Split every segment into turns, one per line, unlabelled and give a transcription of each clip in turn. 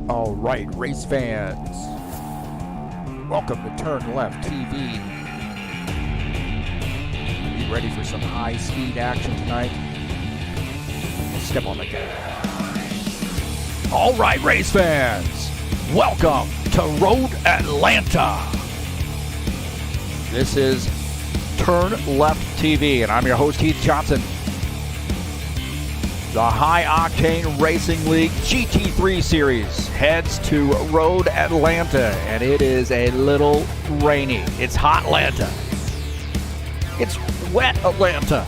All right, race fans, welcome to TurnLeftTV. You ready for some high-speed action tonight? Step on the gas. All right, race fans, welcome to Road Atlanta. This is TurnLeftTV, and I'm your host, Heath Johnson. The High Octane Racing League GT3 Series heads to Road Atlanta, and it is a little rainy. It's hot Atlanta. It's wet Atlanta.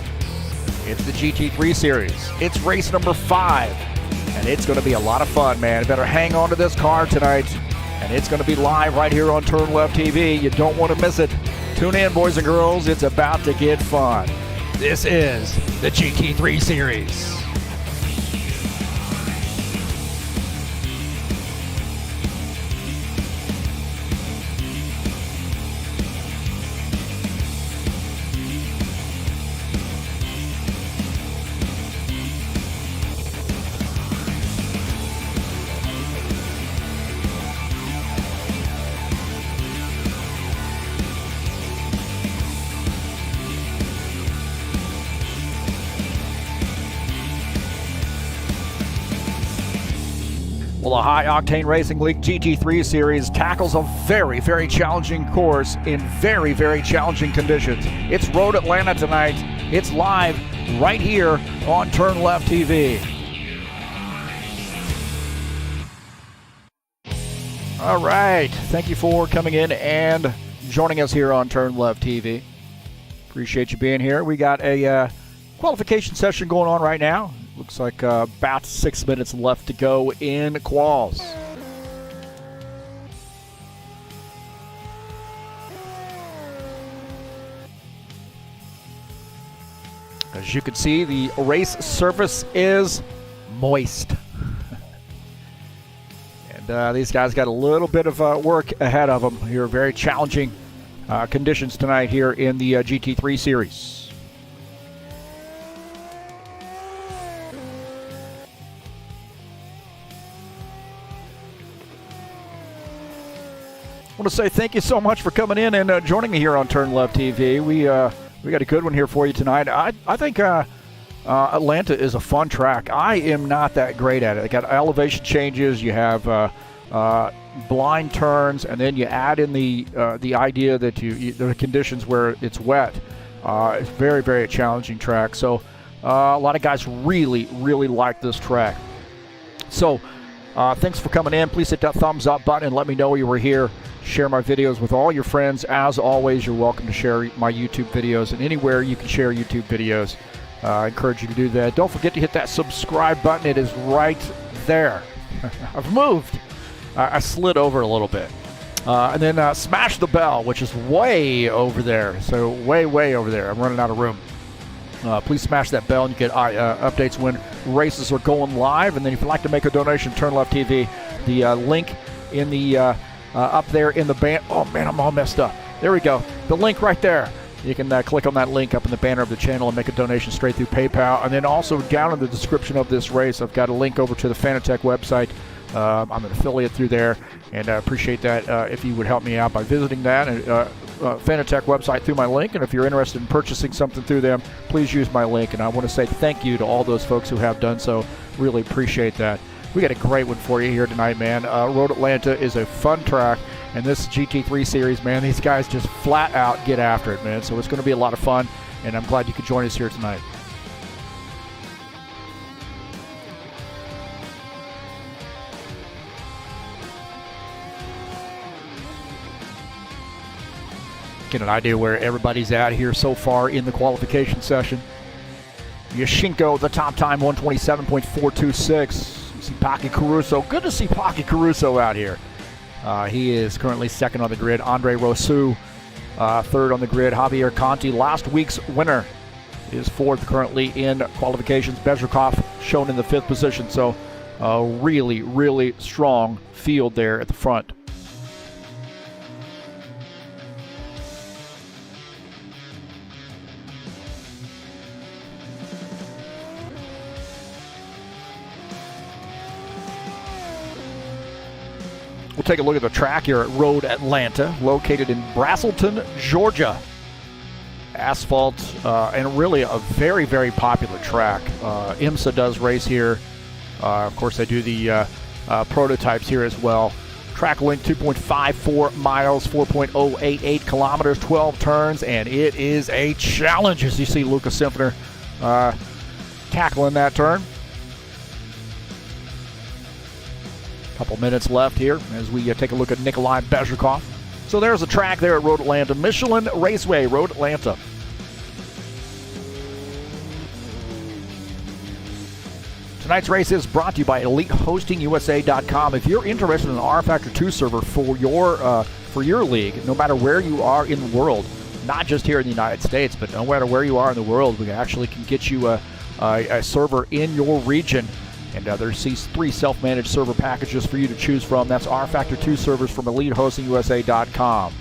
It's the GT3 Series. It's race number 5, and it's going to be a lot of fun, man. Better hang on to this car tonight, and it's going to be live right here on TurnLeftTV. You don't want to miss it. Tune in, boys and girls. It's about to get fun. This is the GT3 Series. Well, the High Octane Racing League GT3 Series tackles a very, very challenging course in very, very challenging conditions. It's Road Atlanta tonight. It's live right here on TurnLeftTV. All right. Thank you for coming in and joining us here on TurnLeftTV. Appreciate you being here. We got a qualification session going on right now. Looks like about 6 minutes left to go in quals. As you can see, the race surface is moist. And these guys got a little bit of work ahead of them here. Very challenging conditions tonight here in the GT3 Series. I want to say thank you so much for coming in and joining me here on TurnLeftTV. We got a good one here for you tonight. I think Atlanta is a fun track. I am not that great at it. They got elevation changes. You have blind turns, and then you add in the idea that there are conditions where it's wet. It's very, very challenging track. So a lot of guys really, really like this track. So thanks for coming in. Please hit that thumbs up button and let me know you were here. Share my videos with all your friends. As always, you're welcome to share my YouTube videos, and anywhere you can share YouTube videos, I encourage you to do that. Don't forget to hit that subscribe button. It is right there. I've moved. I slid over a little bit. And then smash the bell, which is way over there. So way, way over there. I'm running out of room. Please smash that bell and you get updates when races are going live. And then if you'd like to make a donation, TurnLeftTV, the link in the up there in the banner. Oh man, I'm all messed up. There we go. The link right there. You can click on that link up in the banner of the channel and make a donation straight through PayPal. And then also down in the description of this race, I've got a link over to the Fanatec website. I'm an affiliate through there, and I appreciate that if you would help me out by visiting that Fanatec website through my link. And if you're interested in purchasing something through them, please use my link. And I want to say thank you to all those folks who have done so. Really appreciate that. We got a great one for you here tonight, man. Road Atlanta is a fun track, and this GT3 Series, man, these guys just flat out get after it, man. So it's going to be a lot of fun, and I'm glad you could join us here tonight. Get an idea where everybody's at here so far in the qualification session. Yashinko, the top time, 127.426. See Paki Caruso. Good to see Paki Caruso out here. He is currently second on the grid. Andre Rosu, third on the grid. Javier Conti, last week's winner, is fourth currently in qualifications. Bezrikov shown in the fifth position. So A really, really strong field there at the front. We'll take a look at the track here at Road Atlanta, located in Braselton, Georgia. Asphalt, and really a very, very popular track. IMSA does race here. Of course, they do the prototypes here as well. Track length 2.54 miles, 4.088 kilometers, 12 turns, and it is a challenge as you see Lucas Simpner tackling that turn. Couple minutes left here as we take a look at Nikolai Bezhikov. So there's a track there at Road Atlanta, Michelin Raceway, Road Atlanta. Tonight's race is brought to you by EliteHostingUSA.com. If you're interested in an rFactor 2 server for your league, no matter where you are in the world, not just here in the United States, but no matter where you are in the world, we actually can get you a server in your region. And there's these 3 self-managed server packages for you to choose from. That's rFactor 2 servers from EliteHostingUSA.com.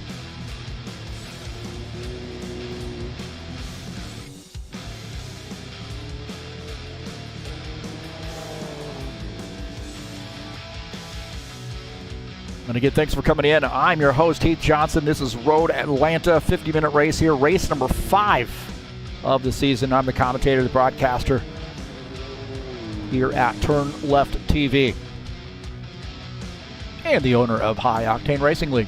And again, thanks for coming in. I'm your host, Heath Johnson. This is Road Atlanta, 50-minute race here, race number 5 of the season. I'm the commentator, the broadcaster here at TurnLeftTV and the owner of High Octane Racing League.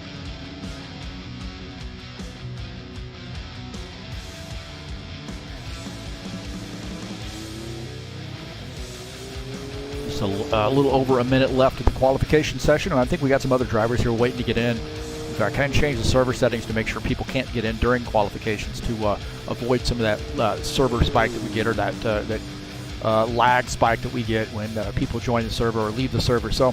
Just a little over a minute left of the qualification session, and I think we got some other drivers here waiting to get in. In fact, I kind of changed the server settings to make sure people can't get in during qualifications to avoid some of that server spike that we get, or that lag spike that we get when people join the server or leave the server. So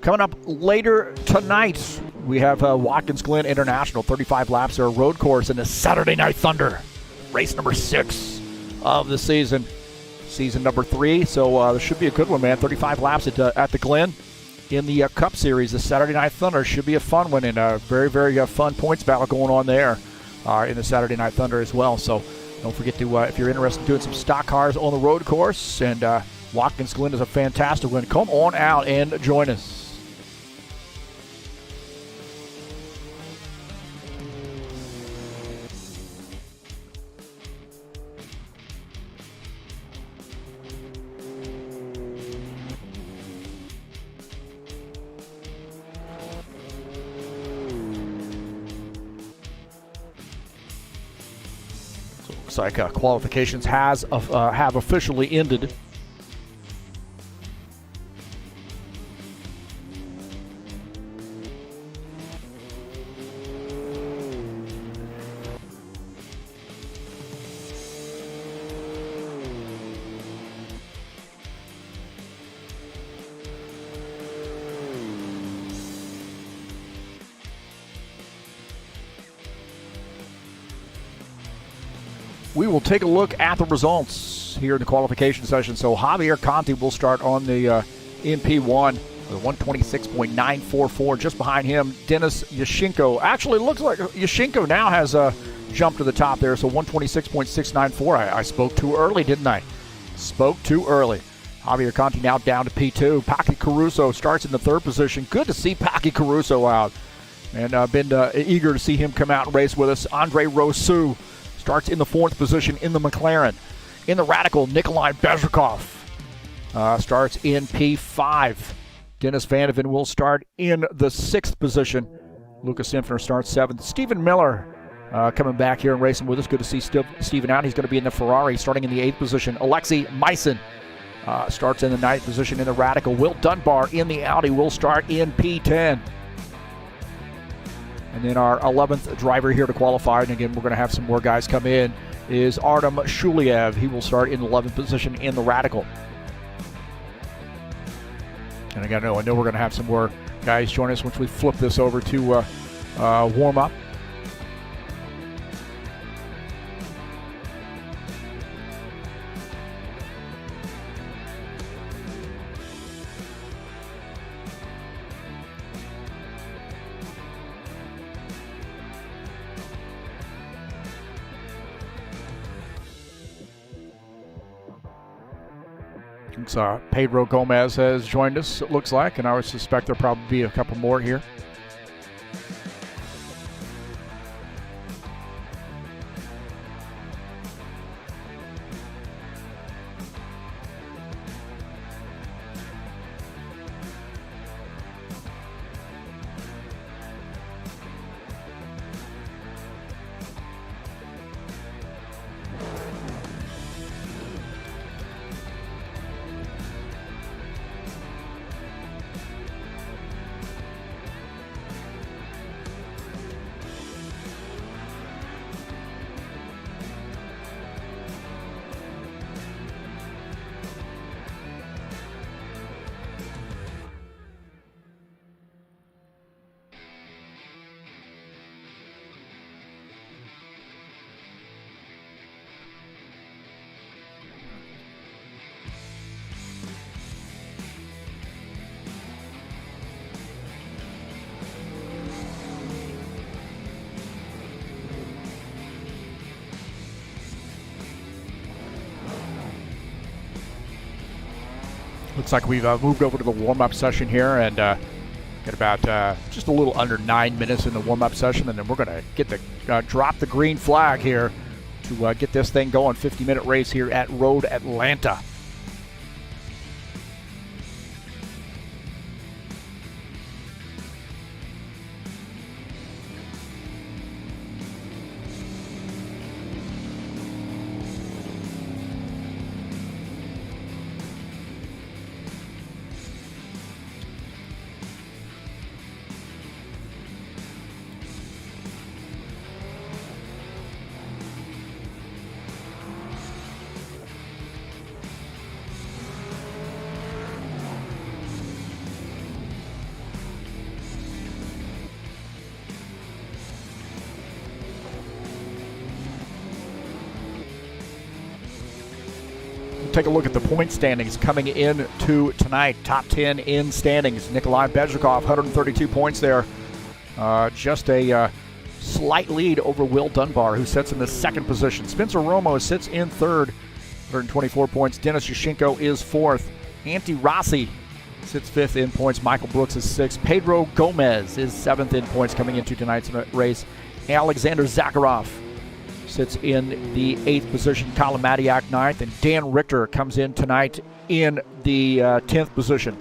coming up later tonight, we have Watkins Glen International, 35 laps, or a road course in the Saturday Night Thunder, race number 6 of the season number 3. So this should be a good one, man. 35 laps at the Glen in the Cup Series. The Saturday Night Thunder should be a fun one, and a very, very fun points battle going on there in the Saturday Night Thunder as well. So don't forget to, if you're interested in doing some stock cars on the road course, and Watkins Glen is a fantastic one, come on out and join us. Looks like qualifications have officially ended. We will take a look at the results here in the qualification session. So Javier Conti will start on the MP1 with 126.944. Just behind him, Denis Yashenko. Actually, it looks like Yashenko now has jumped to the top there. So 126.694. I spoke too early, didn't I? Spoke too early. Javier Conti now down to P2. Paki Caruso starts in the 3rd position. Good to see Paki Caruso out. And I've been eager to see him come out and race with us. Andre Rousseau starts in the 4th position in the McLaren. In the Radical, Nikolai Bezhikov starts in P5. Dennis Vandeven will start in the 6th position. Lucas Simpner starts 7th. Stephen Miller coming back here and racing with us. Good to see Stephen out. He's going to be in the Ferrari starting in the 8th position. Alexei Meissen starts in the 9th position in the Radical. Will Dunbar in the Audi will start in P10. And then our 11th driver here to qualify, and again, we're going to have some more guys come in, is Artem Shuliev. He will start in the 11th position in the Radical. And again, I know we're going to have some more guys join us once we flip this over to warm up. It's, Pedro Gomez has joined us, it looks like, and I would suspect there'll probably be a couple more here. Looks like we've moved over to the warm-up session here, and got about just a little under 9 minutes in the warm-up session, and then we're going to get the drop the green flag here to get this thing going. 50-minute race here at Road Atlanta. Take a look at the point standings coming into tonight. Top 10 in standings. Nikolai Bezhikov, 132 points there. Just a slight lead over Will Dunbar, who sits in the second position. Spencer Romo sits in third, 124 points. Dennis Yashenko is fourth. Antti Rossi sits fifth in points. Michael Brooks is sixth. Pedro Gomez is seventh in points coming into tonight's race. Alexander Zakharov sits in the 8th position. Colin Matiak 9th, and Dan Richter comes in tonight in the 10th position.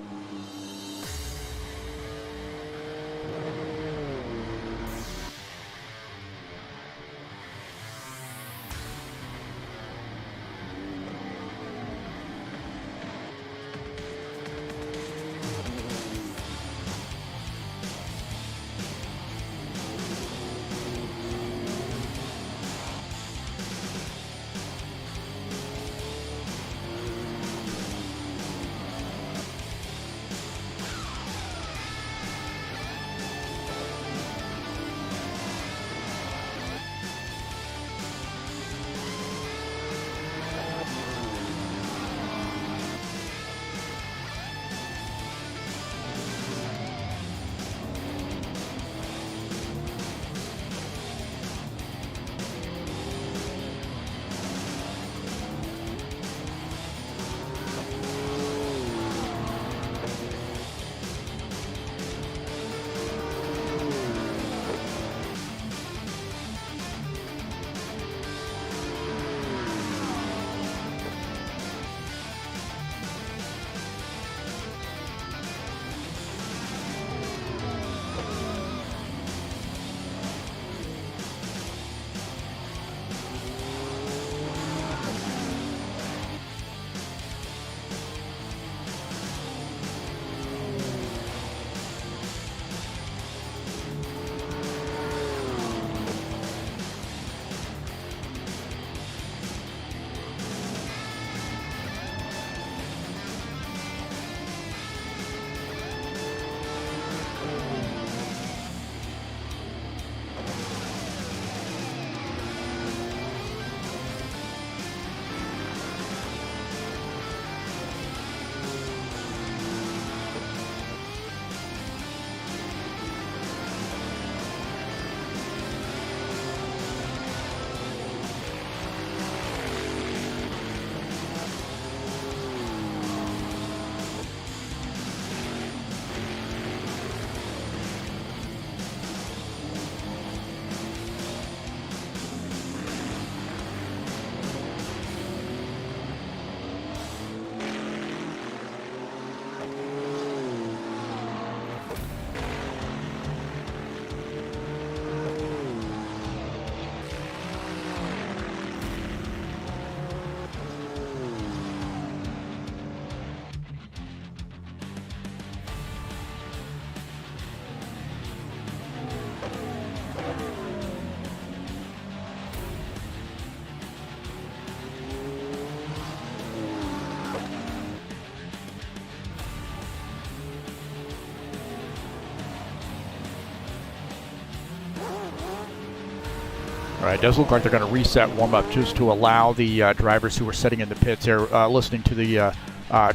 It does look like they're going to reset warm-up just to allow the drivers who are sitting in the pits there, listening to the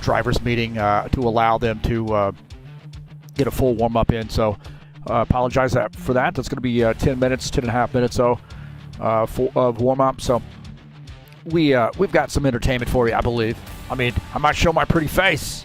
drivers meeting, to allow them to get a full warm-up in. So apologize for that. That's going to be 10 minutes, 10.5 minutes of warm-up. So we've got some entertainment for you, I believe. I mean, I might show my pretty face.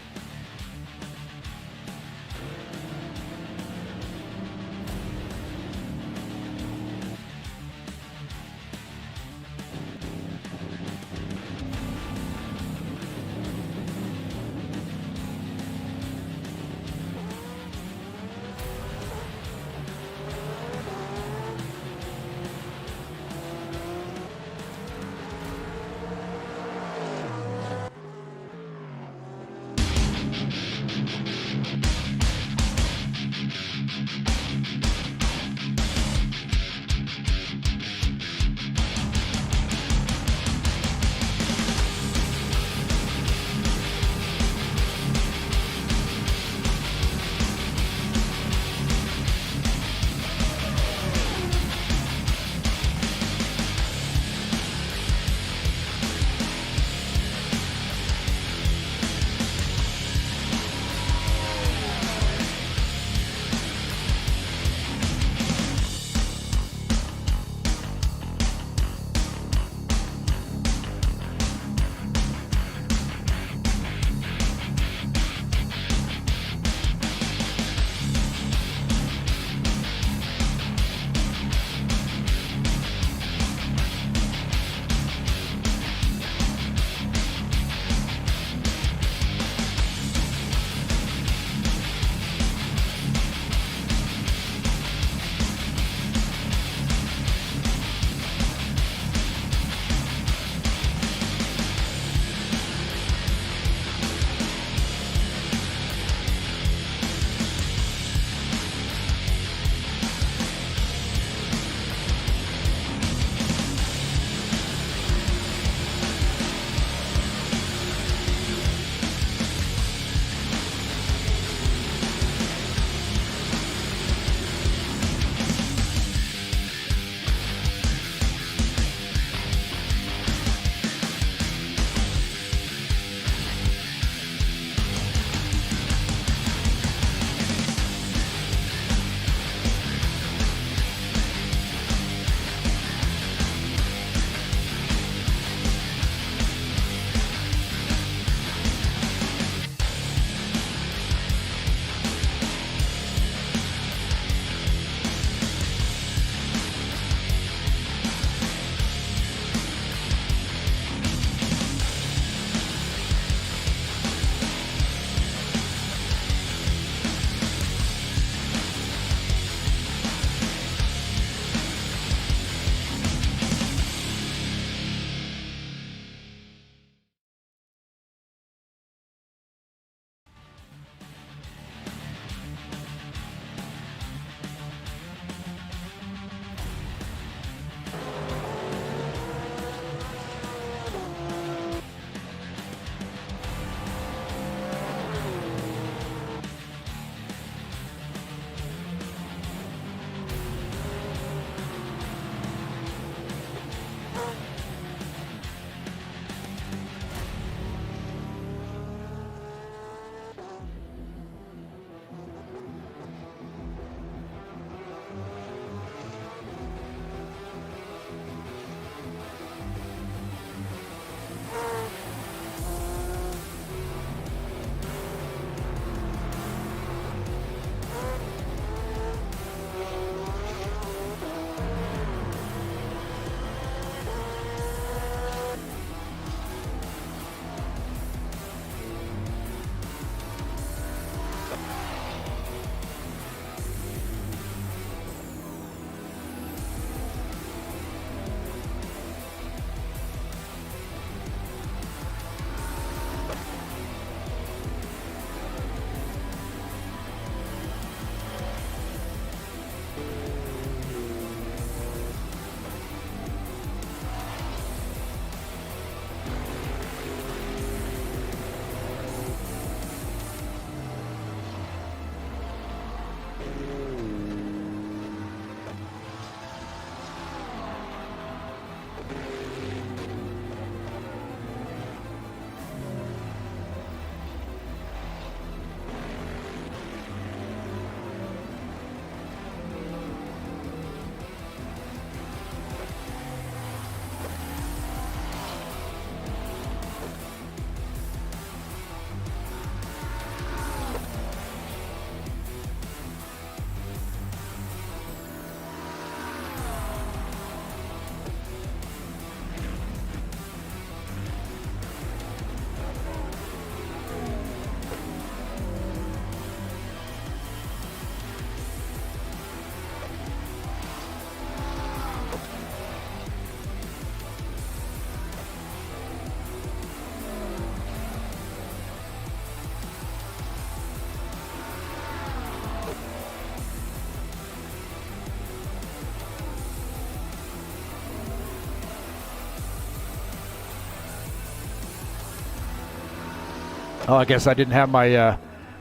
Oh, I guess I didn't have my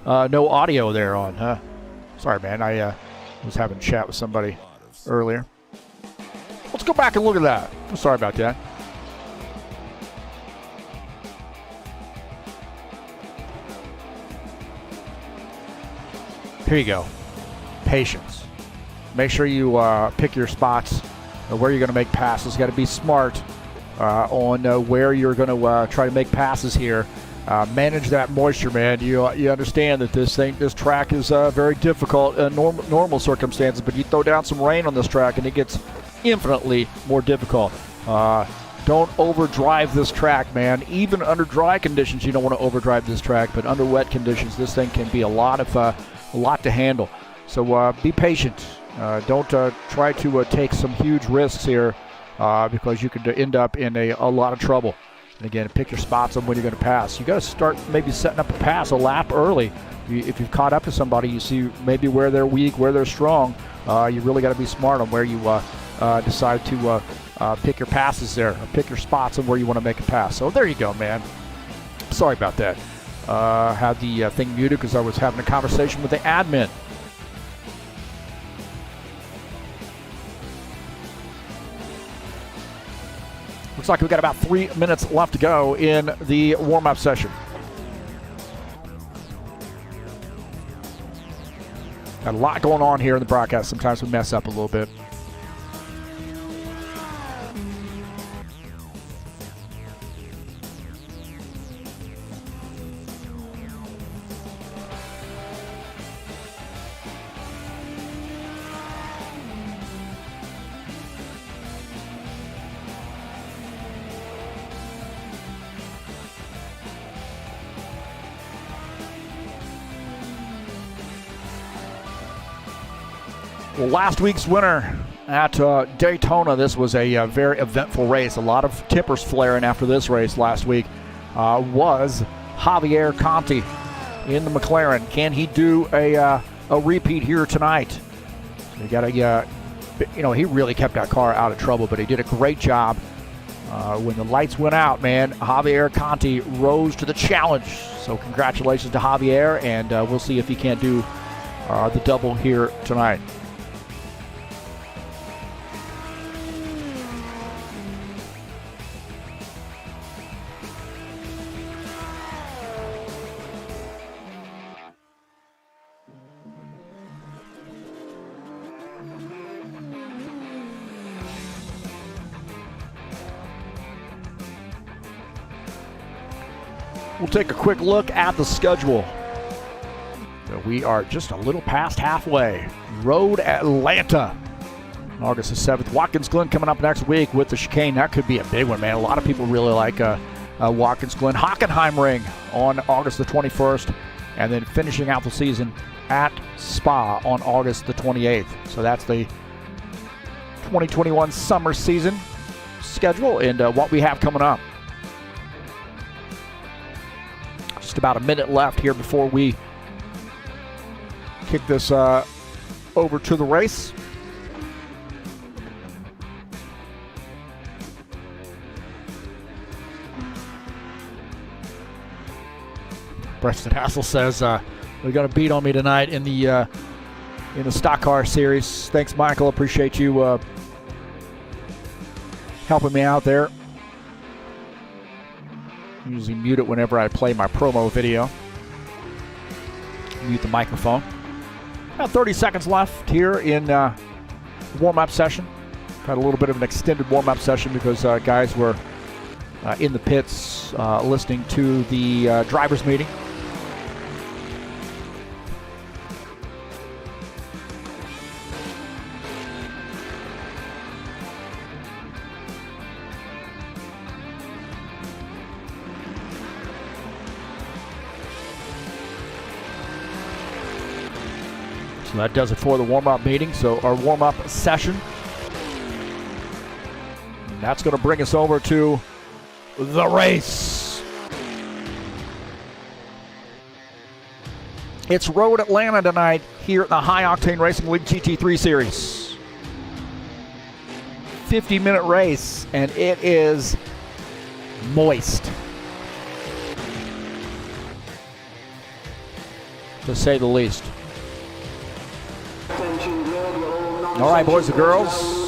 no audio there on, huh? Sorry, man. I was having a chat with somebody earlier. Let's go back and look at that. I'm sorry about that. Here you go. Patience. Make sure you pick your spots where you're going to make passes. Got to be smart on where you're going to try to make passes here. Manage that moisture, man. You understand that this track is very difficult in normal circumstances, but you throw down some rain on this track and it gets infinitely more difficult. Don't overdrive this track, man. Even under dry conditions, you don't want to overdrive this track, but under wet conditions, this thing can be a lot to handle. So be patient. Don't try to take some huge risks here because you could end up in a lot of trouble. And again, pick your spots on when you're going to pass. You got to start maybe setting up a pass a lap early. If you've caught up to somebody, you see maybe where they're weak, where they're strong. You really got to be smart on where you decide to pick your passes there, or pick your spots on where you want to make a pass. So there you go, man. Sorry about that. Had the thing muted because I was having a conversation with the admin. Looks like we've got about 3 minutes left to go in the warm-up session. Got a lot going on here in the broadcast. Sometimes we mess up a little bit. Well, last week's winner at Daytona, this was a very eventful race. A lot of tippers flaring after this race last week, was Javier Conti in the McLaren. Can he do a repeat here tonight? He got he really kept that car out of trouble, but he did a great job. When the lights went out, man, Javier Conti rose to the challenge. So congratulations to Javier, and we'll see if he can't do the double here tonight. We'll take a quick look at the schedule. So we are just a little past halfway. Road Atlanta, August the 7th. Watkins Glen coming up next week with the chicane. That could be a big one, man. A lot of people really like Watkins Glen. Hockenheimring on August the 21st. And then finishing out the season at Spa on August the 28th. So that's the 2021 summer season schedule and what we have coming up. Just about a minute left here before we kick this over to the race. Preston Hassel says they're going to beat on me tonight in the stock car series. Thanks, Michael. Appreciate you helping me out there. Usually mute it whenever I play my promo video. Mute the microphone. About 30 seconds left here in warm-up session. Got a little bit of an extended warm-up session because guys were in the pits listening to the drivers' meeting. So that does it for the warm-up meeting. So our warm-up session. And that's going to bring us over to the race. It's Road Atlanta tonight here at the High Octane Racing League GT3 Series. 50-minute race, and it is moist. to say the least. All right, boys and girls.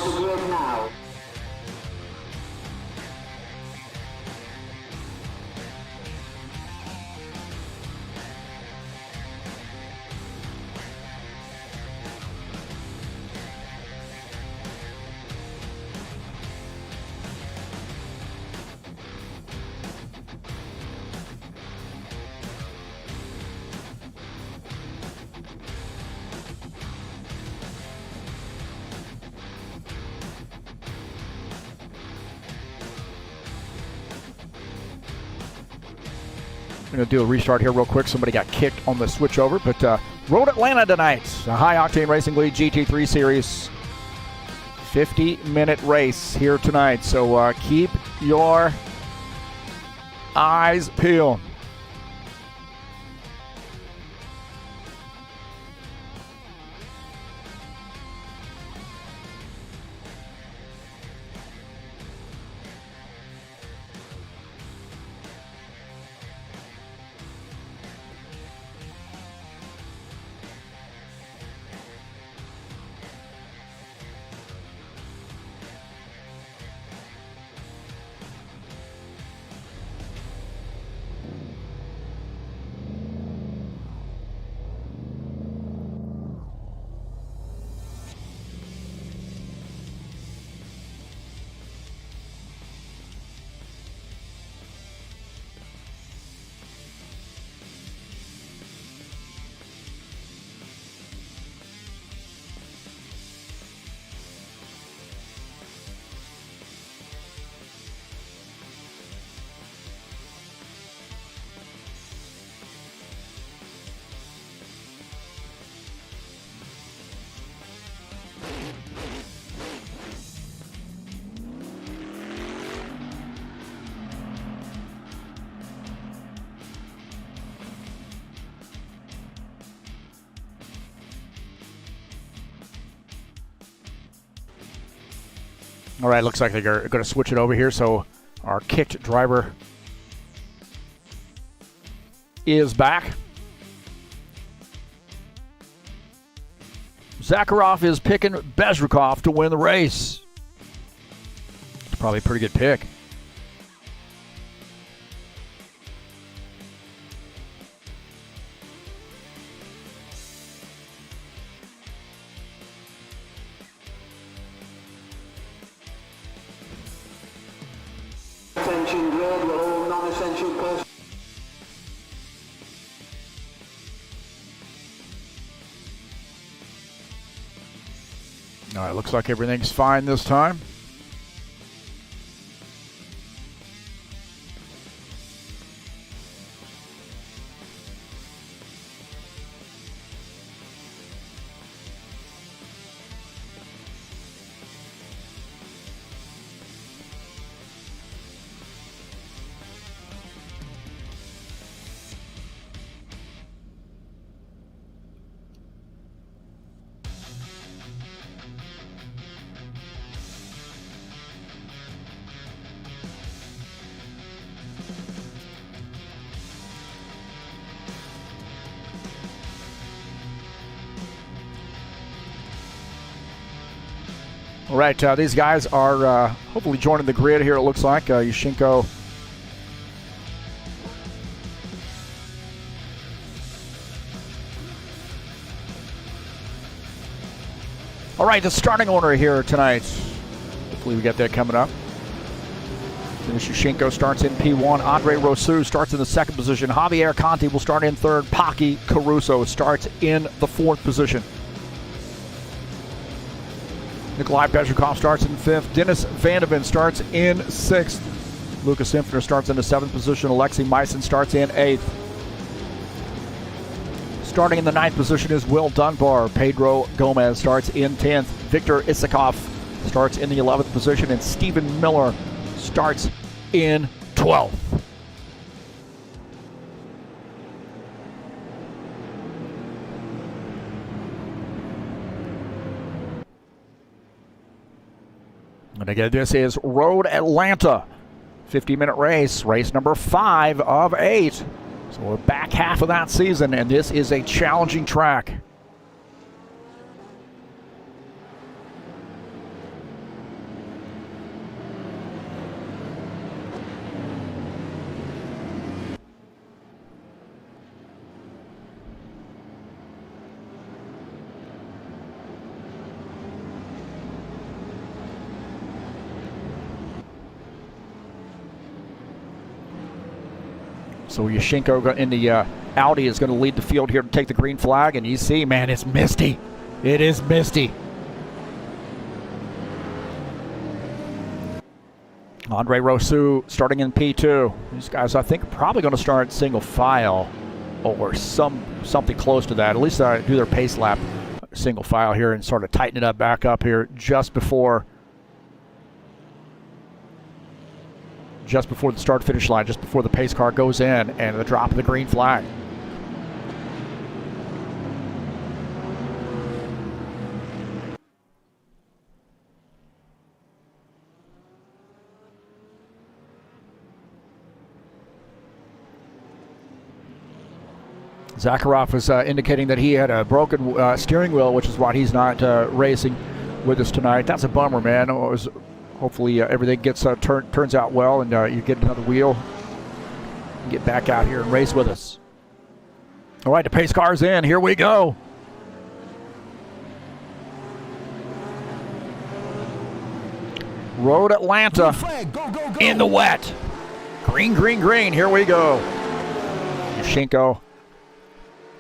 I'm going to do a restart here real quick. Somebody got kicked on the switchover, but Road Atlanta tonight. A high octane racing league GT3 series. 50-minute race here tonight. So keep your eyes peeled. All right, looks like they're going to switch it over here. So our kicked driver is back. Zakharov is picking Bezrikov to win the race. It's probably a pretty good pick. All right, looks like everything's fine this time. All right, these guys are hopefully joining the grid here, it looks like. Yushchenko. All right, the starting order here tonight. Hopefully we get that coming up. Yushchenko starts in P1. Andre Rousseau starts in the second position. Javier Conti will start in third. Paki Caruso starts in the fourth position. Nikolai Bezrikov starts in fifth. Dennis Vandeven starts in sixth. Lucas Infner starts in the seventh position. Alexei Meissen starts in eighth. Starting in the ninth position is Will Dunbar. Pedro Gomez starts in 10th. Victor Isakov starts in the 11th position. And Stephen Miller starts in 12th. And again, this is Road Atlanta. 50-minute race, race number 5 of 8. So we're back half of that season, and this is a challenging track. So Yashenko in the Audi is going to lead the field here to take the green flag. And you see, man, it's misty. It is misty. Andre Rousseau starting in P2. These guys, I think, are probably going to start single file or something close to that. At least do their pace lap single file here and sort of tighten it up back up here just before the start-finish line, just before the pace car goes in and the drop of the green flag. Zakharov is indicating that he had a broken steering wheel, which is why he's not racing with us tonight. That's a bummer, man. Hopefully everything gets turns out well, and you get another wheel and get back out here and race with us. All right, the pace car's in. Here we go. Road Atlanta go. In the wet. Green, green, green. Here we go. Yashenko,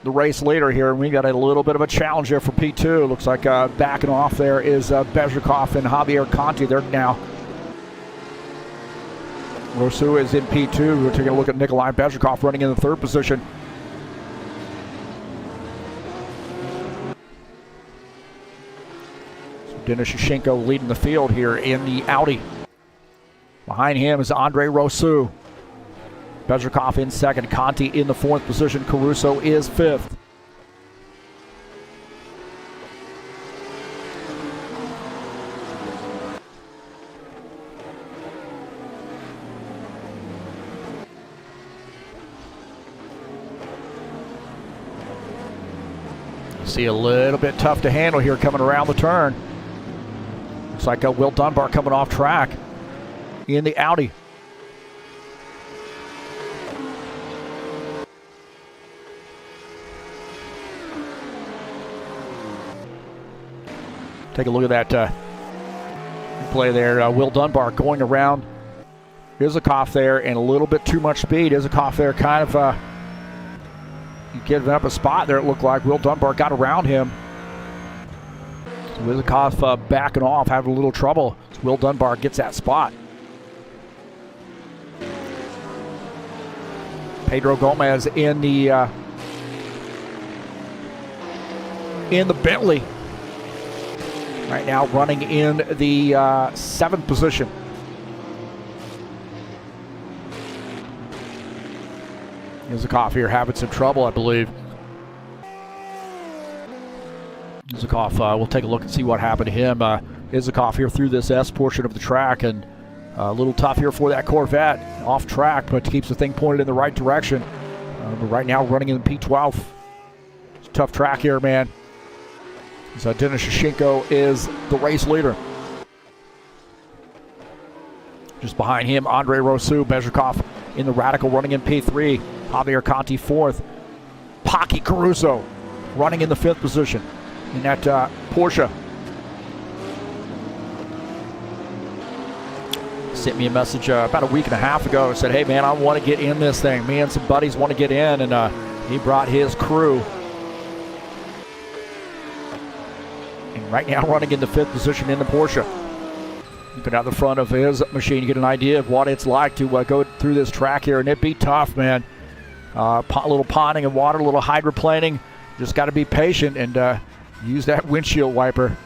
the race leader here, and we got a little bit of a challenge here for P2. Looks like backing off there is Bezhikov and Javier Conti. They're now. Rousseau is in P2. We're taking a look at Nikolai Bezhikov running in the third position. So Denis Yashenko leading the field here in the Audi. Behind him is Andre Rousseau. Bezhikov in second, Conti in the fourth position, Caruso is fifth. See a little bit tough to handle here coming around the turn. Looks like Will Dunbar coming off track in the Audi. Take a look at that play there. Will Dunbar going around Izakov there, and a little bit too much speed. Izakov there kind of giving up a spot there, it looked like. Will Dunbar got around him. So Izakov backing off, having a little trouble. So Will Dunbar gets that spot. Pedro Gomez in the Bentley. Right now running in the seventh position. Izakov here having some trouble, I believe. Izakov, we'll take a look and see what happened to him. Izakov here through this S portion of the track, and a little tough here for that Corvette. Off track, but keeps the thing pointed in the right direction. But right now running in the P12. It's a tough track here, man. So Denis Yashenko is the race leader. Just behind him, Andre Rousseau, Bezhikov in the Radical running in P3. Javier Conti fourth. Pocky Caruso running in the fifth position in that Porsche. Sent me a message about a week and a half ago. Said, hey man, I want to get in this thing. Me and some buddies want to get in, and he brought his crew. Right now running in the fifth position in the Porsche. Looking out the front of his machine, you get an idea of what it's like to go through this track here, and it'd be tough, man. A little ponding of water, a little hydroplaning. Just got to be patient and use that windshield wiper.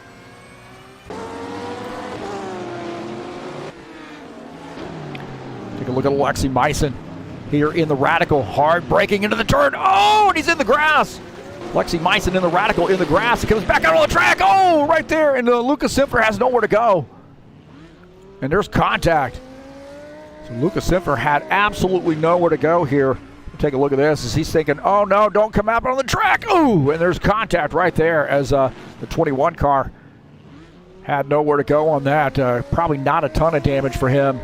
Take a look at Alexei Myson here in the Radical. Hard braking into the turn. Oh, and he's in the grass. Alexei Myson in the Radical in the grass. He comes back out on the track. Oh, right there. And Lucas Simpfer has nowhere to go. And there's contact. So Lucas Simpfer had absolutely nowhere to go here Take a look at this as he's thinking, oh no, don't come out on the track. Ooh, and there's contact right there as the 21 car had nowhere to go on that. Probably not a ton of damage for him.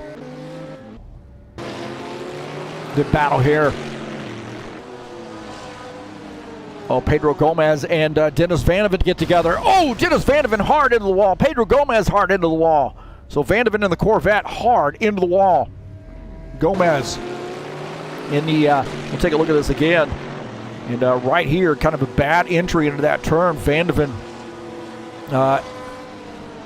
Good battle here. Oh, Pedro Gomez and Dennis Vandeven get together. Oh, Dennis Vandeven hard into the wall. Pedro Gomez hard into the wall. So Vandeven in the Corvette hard into the wall. Gomez in the, we'll take a look at this again. And right here, kind of a bad entry into that turn. Vandeven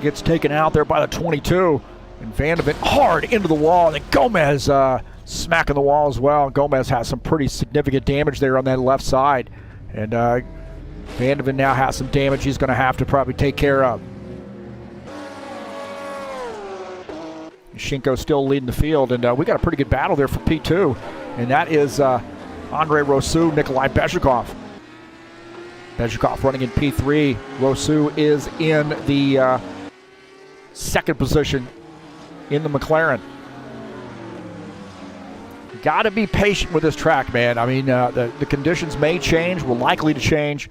gets taken out there by the 22. And Vandeven hard into the wall. And then Gomez smacking the wall as well. Gomez has some pretty significant damage there on that left side. And Vandeven now has some damage he's going to have to probably take care of. Shinko still leading the field, and we got a pretty good battle there for P2, and that is Andre Rousseau, Nikolai Bezhikov. Bezhikov running in P3. Rousseau is in the second position in the McLaren. Got to be patient with this track, man. I mean, the conditions may change, will likely to change,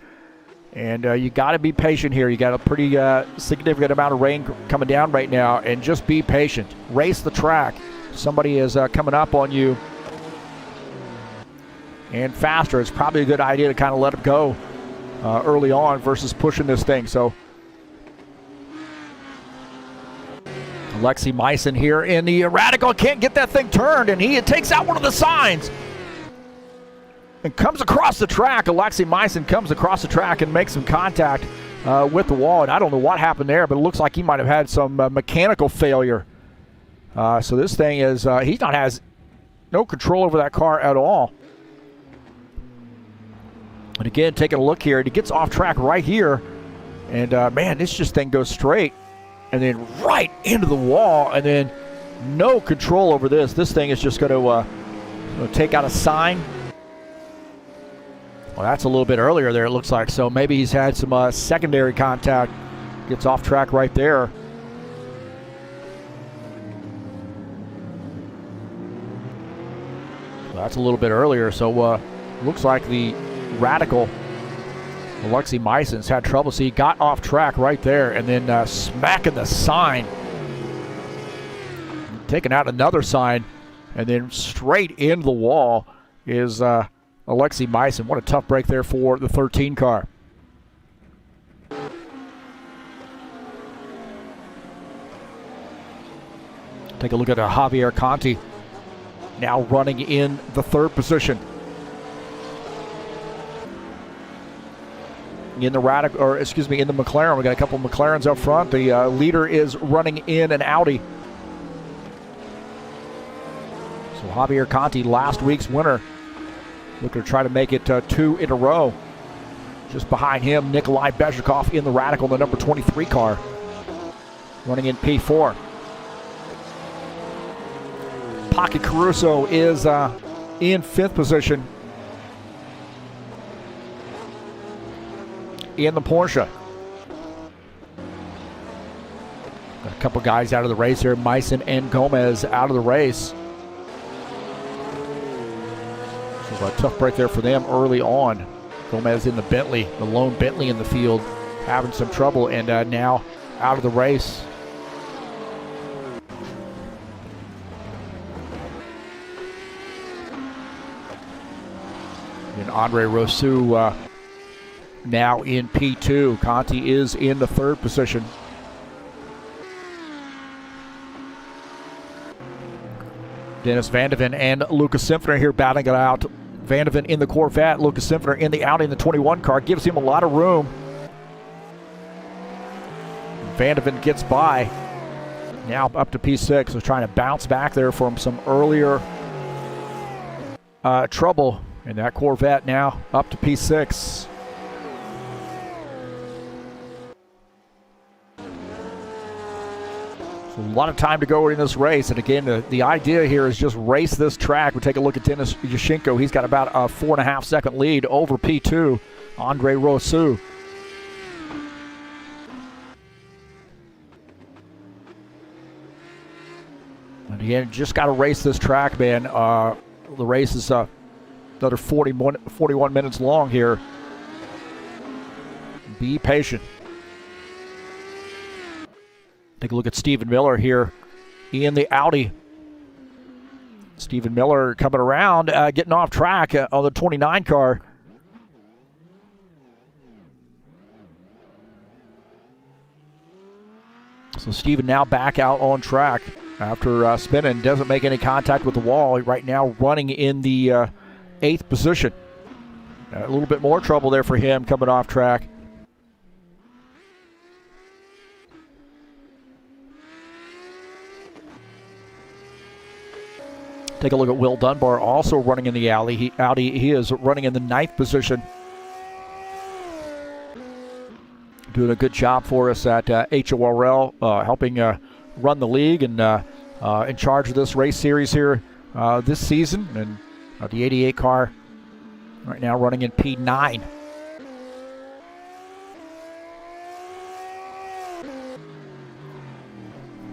and you got to be patient here. You got a pretty significant amount of rain coming down right now, and just be patient. Race the track. Somebody is coming up on you and faster. It's probably a good idea to kind of let it go early on versus pushing this thing. So Alexei Meissen here in the Radical can't get that thing turned, and he takes out one of the signs and comes across the track. Alexei Meissen comes across the track and makes some contact with the wall, and I don't know what happened there, but it looks like he might have had some mechanical failure. So this thing is, has no control over that car at all. And again, taking a look here, he gets off track right here, and man, this just thing goes straight and then right into the wall, and then no control over this. This thing is just going to take out a sign. Well, that's a little bit earlier there, it looks like. So maybe he's had some secondary contact. Gets off track right there. Well, that's a little bit earlier. So looks like the Radical Alexei Meissen's had trouble. So he got off track right there and then smacking the sign. Taking out another sign and then straight into the wall is Alexei Meissen. What a tough break there for the 13 car. Take a look at Javier Conti now running in the third position. In the in the McLaren, we got a couple of McLarens up front. The leader is running in an Audi. So Javier Conti, last week's winner, looking to try to make it two in a row. Just behind him, Nikolai Bezhikov in the Radical, the number 23 car, running in P4. Pocket Caruso is in fifth position in the Porsche. Got a couple guys out of the race here. Meissen and Gomez out of the race. So a tough break there for them early on. Gomez in the Bentley, the lone Bentley in the field, having some trouble, and now out of the race. And Andre Rousseau now in P2. Conti is in the third position. Dennis Vandeven and Lucas Symphony here battling it out. Vandeven in the Corvette, Lucas Symphony in the Audi in the 21 car. Gives him a lot of room. Vandeven gets by. Now up to P6. So trying to bounce back there from some earlier trouble. And that Corvette now up to P6. A lot of time to go in this race, and again, the idea here is just race this track. We take a look at Denis Yashenko. He's got about a 4.5 second lead over P2, Andre Rousseau. And again, just got to race this track, man. The race is another 41 minutes long here. Be patient. Take a look at Stephen Miller here in the Audi. Stephen Miller coming around, getting off track on the 29 car. So Stephen now back out on track after spinning. Doesn't make any contact with the wall. Right now running in the 8th position. A little bit more trouble there for him coming off track. Take a look at Will Dunbar, also running in the Audi. He is running in the 9th position. Doing a good job for us at HORL, helping run the league and in charge of this race series here this season. And the 88 car right now running in P9.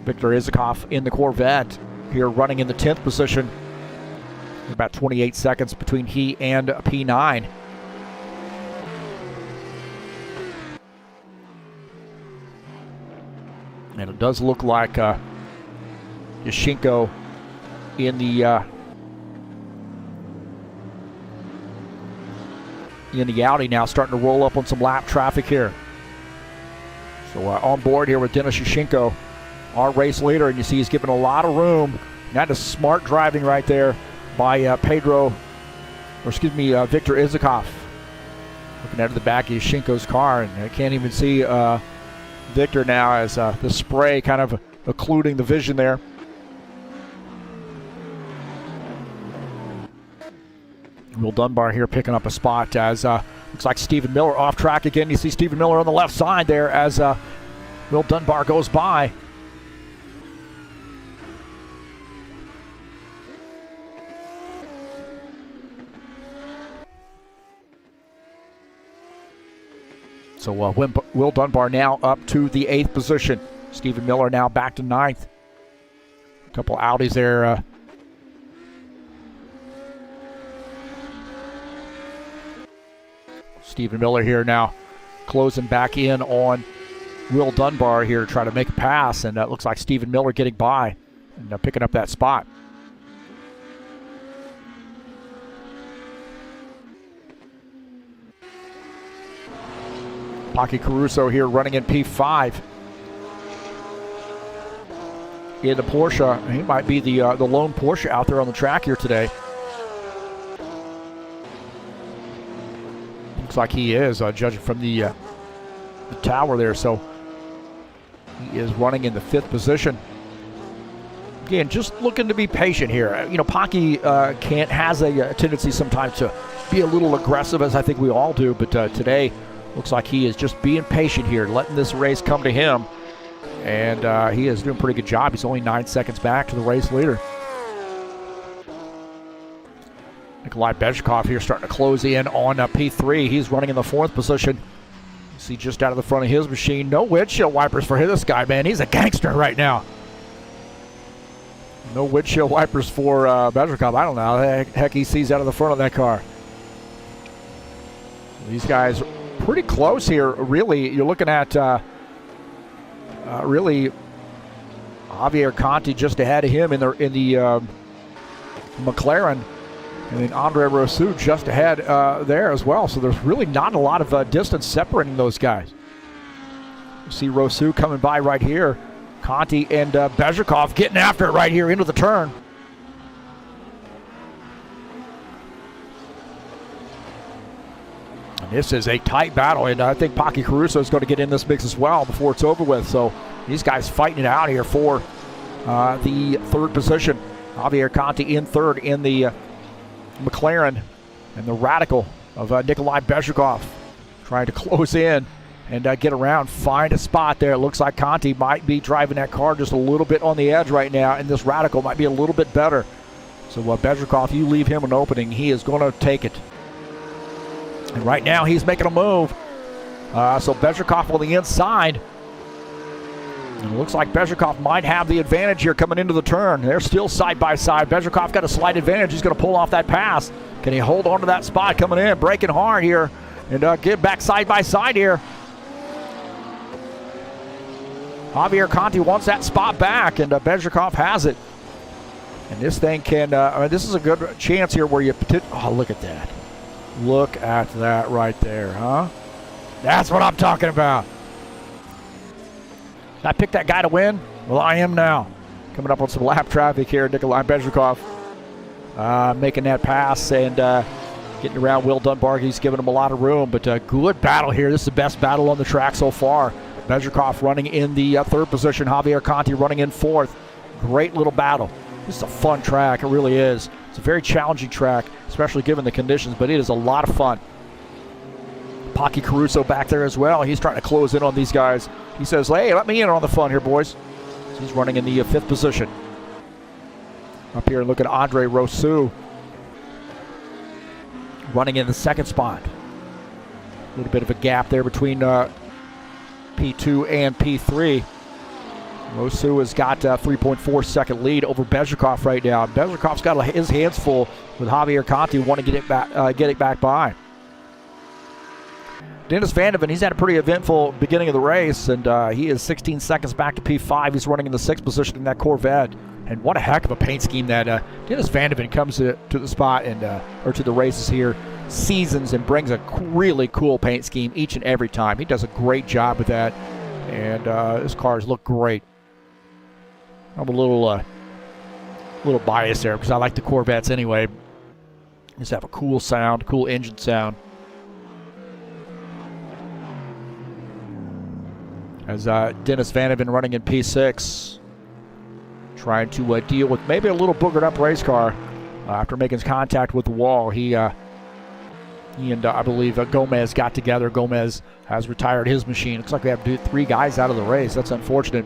Victor Isikoff in the Corvette here running in the 10th position. About 28 seconds between he and P9. And it does look like Yashenko in the Audi now, starting to roll up on some lap traffic here. So on board here with Denis Yashenko, our race leader, and you see he's given a lot of room. That is smart driving right there by Victor Isikoff. Looking out of the back of Yashenko's car, and I can't even see Victor now as the spray kind of occluding the vision there. Will Dunbar here picking up a spot as looks like Stephen Miller off track again. You see Stephen Miller on the left side there as Will Dunbar goes by. So Will Dunbar now up to the 8th position. Stephen Miller now back to 9th. A couple Audis there. Stephen Miller here now closing back in on Will Dunbar here to try to make a pass. And that looks like Stephen Miller getting by and picking up that spot. Pocky Caruso here running in P5. In the Porsche. He might be the lone Porsche out there on the track here today. Looks like he is, judging from the tower there. So he is running in the 5th position. Again, just looking to be patient here. You know, Pocky has a tendency sometimes to be a little aggressive, as I think we all do. But today, looks like he is just being patient here, letting this race come to him. And he is doing a pretty good job. He's only 9 seconds back to the race leader. Nikolai Bezhkov here starting to close in on P3. He's running in the 4th position. You see just out of the front of his machine. No windshield wipers for this guy, man. He's a gangster right now. No windshield wipers for Bezhkov. I don't know how the heck he sees out of the front of that car. These guys pretty close here, really. You're looking at really Javier Conti just ahead of him in the McLaren, and then Andre Rousseau just ahead there as well. So there's really not a lot of distance separating those guys. You see Rousseau coming by right here. Conti and Bezhkov getting after it right here into the turn. This is a tight battle, and I think Pocky Caruso is going to get in this mix as well before it's over with. So these guys fighting it out here for the 3rd position. Javier Conti in 3rd in the McLaren, and the Radical of Nikolai Bezhkov trying to close in and get around, find a spot there. It looks like Conti might be driving that car just a little bit on the edge right now, and this Radical might be a little bit better. So Bezhkov, you leave him an opening, he is going to take it. And right now he's making a move. So Bezhkov on the inside. And it looks like Bezhkov might have the advantage here coming into the turn. They're still side by side. Bezhkov got a slight advantage. He's going to pull off that pass. Can he hold on to that spot coming in, braking hard here, and get back side by side here. Javier Conti wants that spot back, and Bezrikov has it. And this thing can, I mean, this is a good chance here where you, oh, look at that. Look at that right there, huh? That's what I'm talking about. Did I pick that guy to win? Well, I am now. Coming up on some lap traffic here, Nikolai Bezrikov making that pass and getting around Will Dunbar. He's giving him a lot of room, but good battle here. This is the best battle on the track so far. Bezrikov running in the third position. Javier Conti running in fourth. Great little battle. This is a fun track. It really is. It's a very challenging track, especially given the conditions, but it is a lot of fun. Paki Caruso back there as well. He's trying to close in on these guys. He says, hey, let me in on the fun here, boys. So he's running in the fifth position. Up here, look at Andre Rousseau running in the second spot. A little bit of a gap there between P2 and P3. Rousseau has got a 3.4 second lead over Bezrikov right now. Bezrikov's got his hands full with Javier Conti wanting to get it back by. Dennis Van de Ven, he's had a pretty eventful beginning of the race, and he is 16 seconds back to P5. He's running in the sixth position in that Corvette. And what a heck of a paint scheme that Dennis Van de Ven comes to the spot and or to the races here, seasons and brings a really cool paint scheme each and every time. He does a great job with that, and his cars look great. I'm a little biased there because I like the Corvettes anyway. Just have a cool sound, cool engine sound. As Dennis Van de Ven running in P6, trying to deal with maybe a little boogered up race car after making contact with the wall. He and I believe Gomez got together. Gomez has retired his machine. Looks like we have to do 3 guys out of the race. That's unfortunate.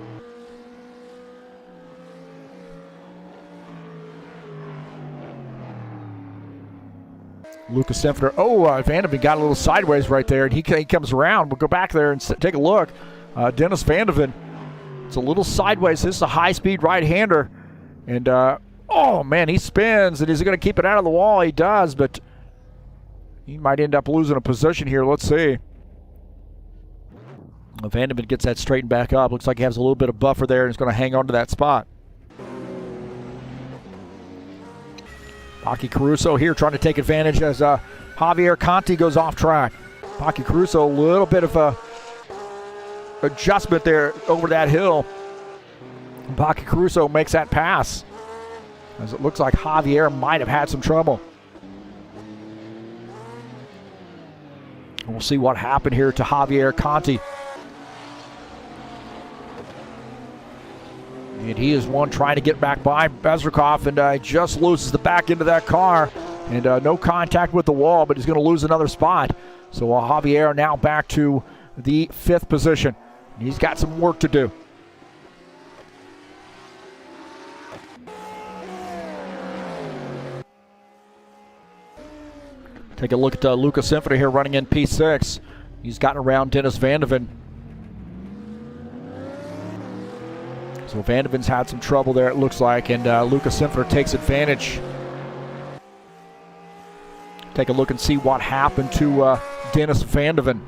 Lucas Senfner. Oh, Van de Ven got a little sideways right there, and he comes around. We'll go back there and take a look. Dennis Van de Ven, it's a little sideways. This is a high-speed right-hander. And, oh, man, he spins, and is he going to keep it out of the wall? He does, but he might end up losing a position here. Let's see. Van de Ven gets that straightened back up. Looks like he has a little bit of buffer there and is going to hang on to that spot. Paki Caruso here trying to take advantage as Javier Conti goes off track. Paki Caruso, a little bit of a adjustment there over that hill. Paki Caruso makes that pass, as it looks like Javier might have had some trouble. And we'll see what happened here to Javier Conti. And he is one trying to get back by Bezrikov, and just loses the back end of that car. And no contact with the wall, but he's going to lose another spot. So Javier now back to the 5th position. He's got some work to do. Take a look at Lucas Senfner here running in P6. He's gotten around Dennis Van de Ven. So Van de Ven's had some trouble there, it looks like, and Lucas Senfner takes advantage. Take a look and see what happened to Dennis Van de Ven.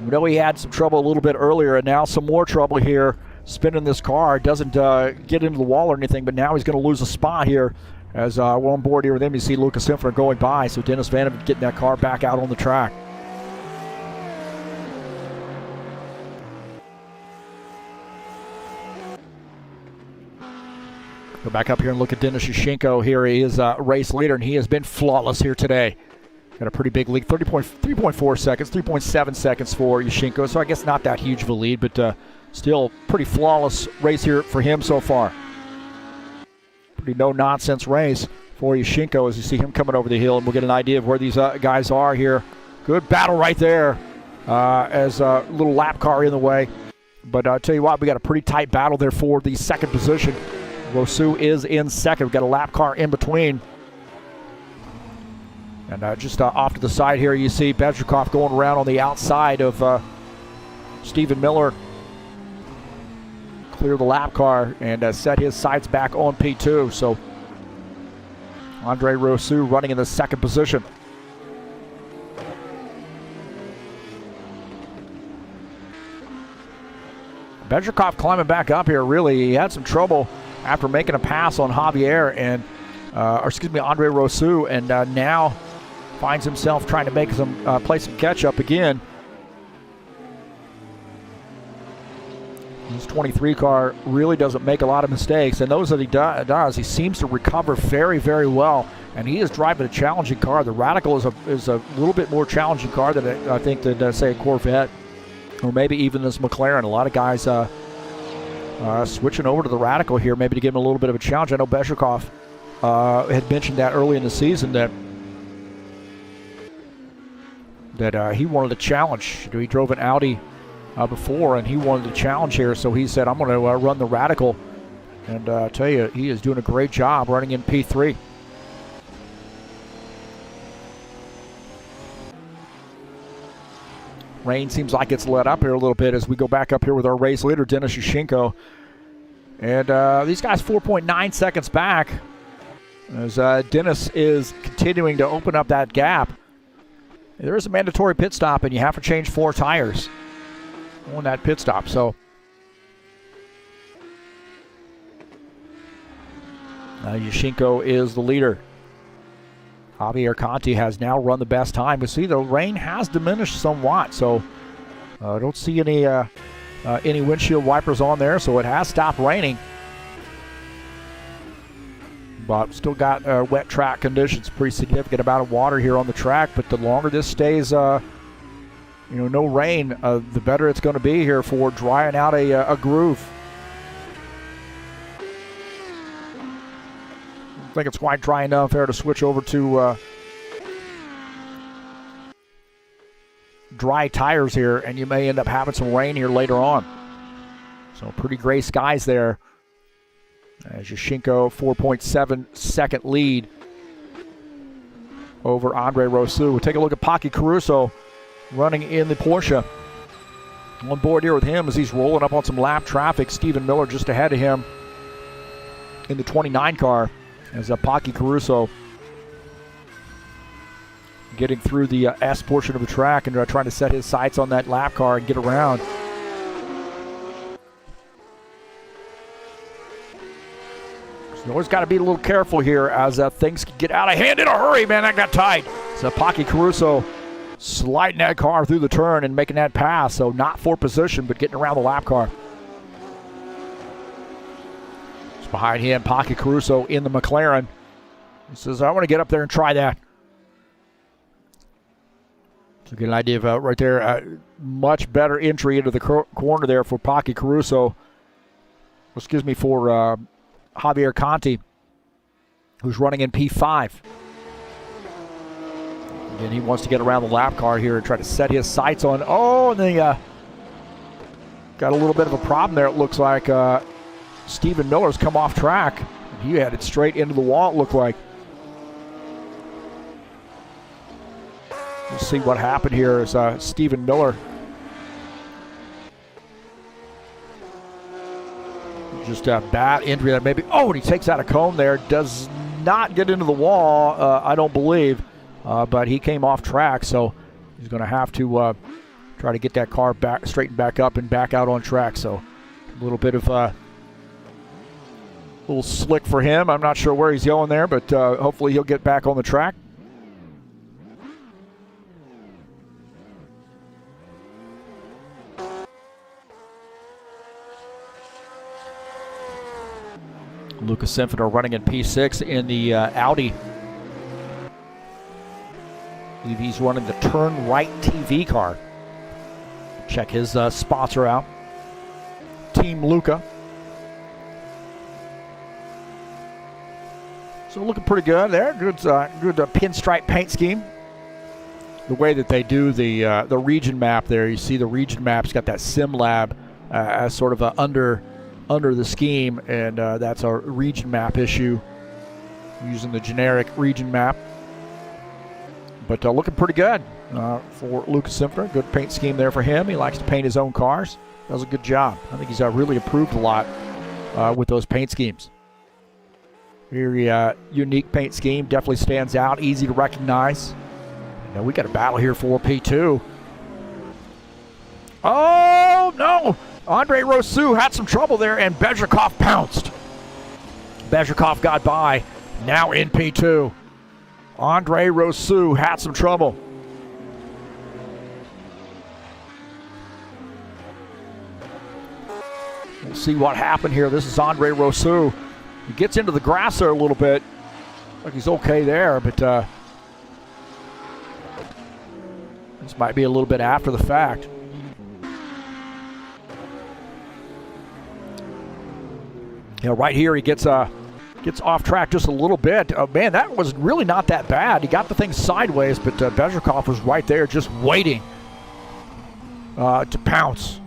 We know he had some trouble a little bit earlier, and now some more trouble here spinning this car. Doesn't get into the wall or anything, but now he's going to lose a spot here. As we're on board here with him, you see Lucas Senfner going by, so Dennis Van de Ven getting that car back out on the track. Go back up here and look at Denis Yushchenko here. He is a race leader, and he has been flawless here today. Got a pretty big lead, 3.4 seconds, 3.7 seconds for Yushchenko, so I guess not that huge of a lead, but still pretty flawless race here for him so far. Pretty no-nonsense race for Yushchenko as you see him coming over the hill, and we'll get an idea of where these guys are here. Good battle right there as a little lap car in the way. But I'll tell you what, we got a pretty tight battle there for the 2nd position. Rousseau is in 2nd. We've got a lap car in between. And just off to the side here, you see Bezrikov going around on the outside of Stephen Miller. Clear the lap car and set his sights back on P2. So Andre Rousseau running in the second position. Bezhikov climbing back up here. Really, he had some trouble after making a pass on Javier and, Andre Rousseau, and now finds himself trying to make some play some catch up again. His 23 car really doesn't make a lot of mistakes, and those that he does, he seems to recover very, very well. And he is driving a challenging car. The Radical is a little bit more challenging car than I think than say a Corvette, or maybe even this McLaren. A lot of guys switching over to the Radical here, maybe to give him a little bit of a challenge. I know Bezhikov had mentioned that early in the season that he wanted a challenge. He drove an Audi before, and he wanted a challenge here, so he said, I'm going to run the Radical. And I tell you, he is doing a great job running in P3. Rain seems like it's let up here a little bit as we go back up here with our race leader, Denis Yushchenko. And these guys 4.9 seconds back as Denis is continuing to open up that gap. There is a mandatory pit stop, and you have to change 4 tires on that pit stop. So Yushchenko is the leader. Javier Conti has now run the best time. We see the rain has diminished somewhat, so I don't see any windshield wipers on there, so it has stopped raining. But still got wet track conditions, pretty significant amount of water here on the track. But the longer this stays, no rain, the better it's going to be here for drying out a groove. I think it's quite dry enough there to switch over to dry tires here, and you may end up having some rain here later on. So pretty gray skies there. As Yushchenko, 4.7 second lead over Andre Rousseau. We'll take a look at Paki Caruso running in the Porsche. On board here with him as he's rolling up on some lap traffic. Stephen Miller just ahead of him in the 29 car. As Paki Caruso getting through the S portion of the track and trying to set his sights on that lap car and get around. So you always got to be a little careful here as things can get out of hand in a hurry, man. That got tight. So Paki Caruso sliding that car through the turn and making that pass. So not for position, but getting around the lap car. Behind him, Paki Caruso in the McLaren. He says, I want to get up there and try that. So get an idea of right there, much better entry into the corner there for Paki Caruso. For Javier Conti, who's running in P5. Again, he wants to get around the lap car here and try to set his sights on. Oh, and then got a little bit of a problem there, it looks like. Stephen Miller's come off track. He had it straight into the wall, it looked like. We'll see what happened here as Stephen Miller just a bad injury that maybe. Oh, and he takes out a cone there. Does not get into the wall, I don't believe. But he came off track, so he's going to have to try to get that car back, straightened back up and back out on track. So a little bit of little slick for him. I'm not sure where he's going there, but hopefully he'll get back on the track. Lucas Sinfeder running in P6 in the Audi. I believe he's running the TurnLeftTV car. Check his sponsor out. Team Luca. So looking pretty good there. Good pinstripe paint scheme. The way that they do the region map there, you see the region map's got that sim lab as sort of under the scheme, and that's our region map issue using the generic region map. But looking pretty good for Lucas Sinfeder. Good paint scheme there for him. He likes to paint his own cars. Does a good job. I think he's really improved a lot with those paint schemes. Very unique paint scheme. Definitely stands out. Easy to recognize. Now we got a battle here for P2. Oh, no! Andre Rousseau had some trouble there, and Bezhikov pounced. Bezhikov got by. Now in P2. Andre Rousseau had some trouble. We'll see what happened here. This is Andre Rousseau. He gets into the grass there a little bit. Like he's okay there, but this might be a little bit after the fact. You know, right here he gets off track just a little bit. Oh, man, that was really not that bad. He got the thing sideways, but Bezhikov was right there just waiting to pounce.